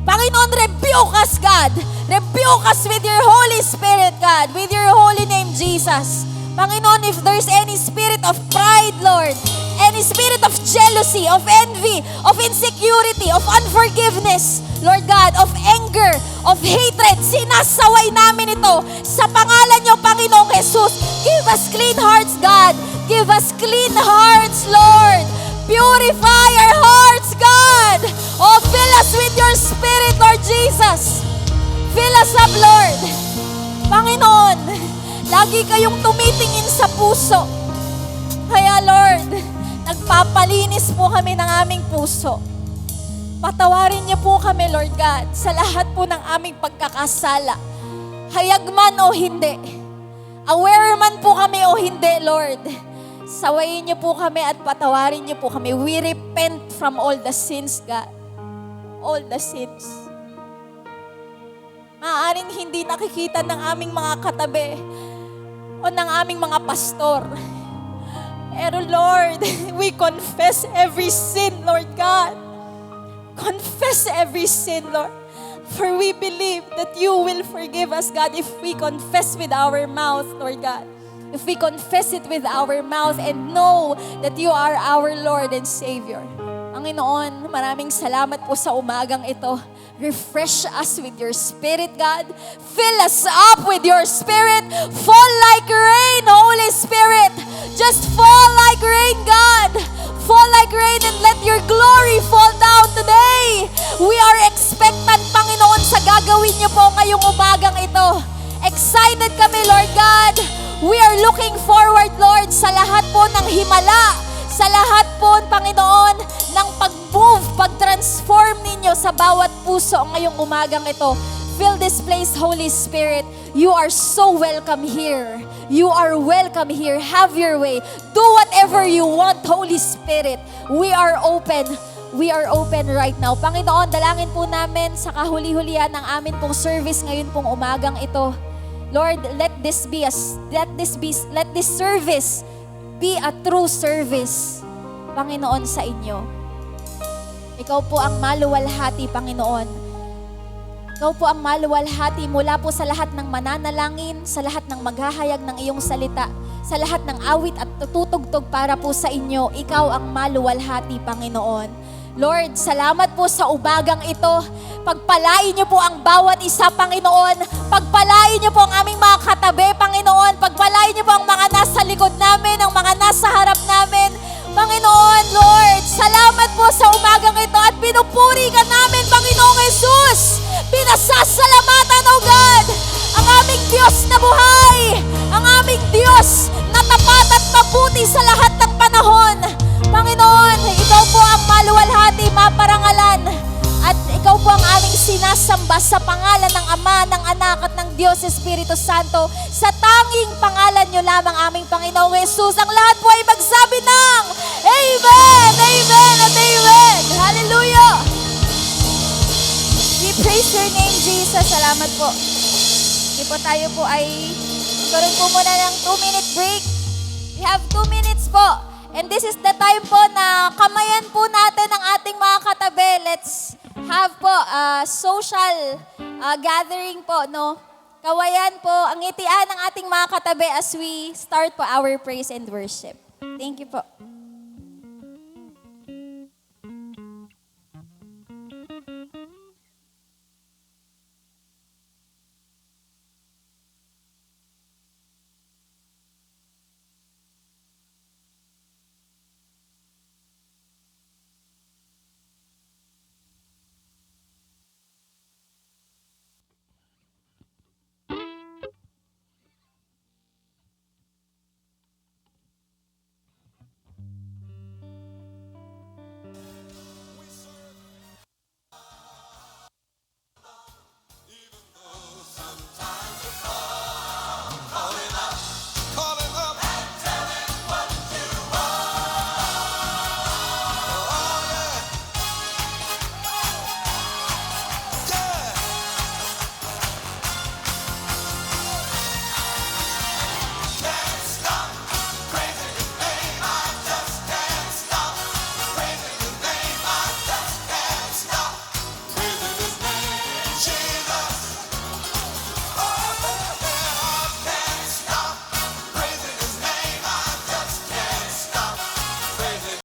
Panginoon, rebuke us, God. Rebuke us with your Holy Spirit, God. With your holy name, Jesus. Panginoon, if there's any spirit of pride, Lord, any spirit of jealousy, of envy, of insecurity, of unforgiveness, Lord God, of anger, of hatred, sinasaway namin ito sa pangalan niyo, Panginoong Jesus. Give us clean hearts, God. Give us clean hearts, Lord. Purify our hearts, God. Oh, fill us with your Spirit, Lord Jesus. Fill us up, Lord. Panginoon, lagi kayong tumitingin sa puso. Kaya, Lord, nagpapalinis po kami ng aming puso. Patawarin niyo po kami, Lord God, sa lahat po ng aming pagkakasala. Hayag man o hindi. Aware man po kami o hindi, Lord. Sawayin niyo po kami at patawarin niyo po kami. We repent from all the sins, God. All the sins. Maaaring hindi nakikita ng aming mga katabi o ng aming mga pastor. Pero Lord, we confess every sin, Lord God. Confess every sin, Lord. For we believe that you will forgive us, God, if we confess with our mouth, Lord God. If we confess it with our mouth and know that you are our Lord and Savior. Panginoon, maraming salamat po sa umagang ito. Refresh us with your Spirit, God. Fill us up with your Spirit. Fall like rain, Holy Spirit. Just fall like rain, God. Fall like rain and let your glory fall down today. We are expectant, Panginoon, sa gagawin niyo po ngayong umagang ito. Excited kami, Lord God. We are looking forward, Lord, sa lahat po ng himala, sa lahat po, Panginoon, ng pag-move, pag-transform ninyo sa bawat puso ngayong umagang ito. Fill this place, Holy Spirit. You are so welcome here. You are welcome here. Have your way. Do whatever you want, Holy Spirit. We are open. We are open right now. Panginoon, dalangin po namin sa kahuli-hulihan ng amin pong service ngayon pong umagang ito. Lord, let this service be a true service, Panginoon, sa inyo. Ikaw po ang maluwalhati, Panginoon. Ikaw po ang maluwalhati mula po sa lahat ng mananalangin, sa lahat ng maghahayag ng iyong salita, sa lahat ng awit at tutugtog para po sa inyo. Ikaw ang maluwalhati, Panginoon. Lord, salamat po sa ubagang ito. Pagpalain niyo po ang bawat isa, Panginoon. Pagpalain niyo po ang aming mga katabi, Panginoon. Pagpalain niyo po ang mga nasa likod namin, ang mga nasa harap namin. Panginoon, Lord, salamat po sa umagang ito at pinupuri ka namin, Panginoong Jesus. Pinasasalamatan, O God, ang aming Diyos na buhay, ang aming Diyos na tapat at mabuti sa lahat ng panahon. Panginoon, ikaw po ang maluwalhati, maparangalan, at ikaw po ang aming sinasamba sa pangalan ng Ama, ng Anak at ng Diyos Espiritu Santo. Sa tanging pangalan niyo lamang, aming Panginoong Jesus. Ang lahat po ay magsabi ng Amen, Amen, at Amen. Hallelujah. We praise your name, Jesus. Salamat po. Hindi po tayo po ay magkaroon po muna ng 2-minute break. We have 2 minutes po. And this is the time po na kamayan po natin ang ating mga katabi. Let's have po social gathering po, no? Kawayan po, ang ngitian ng ating mga katabi as we start po our praise and worship. Thank you po.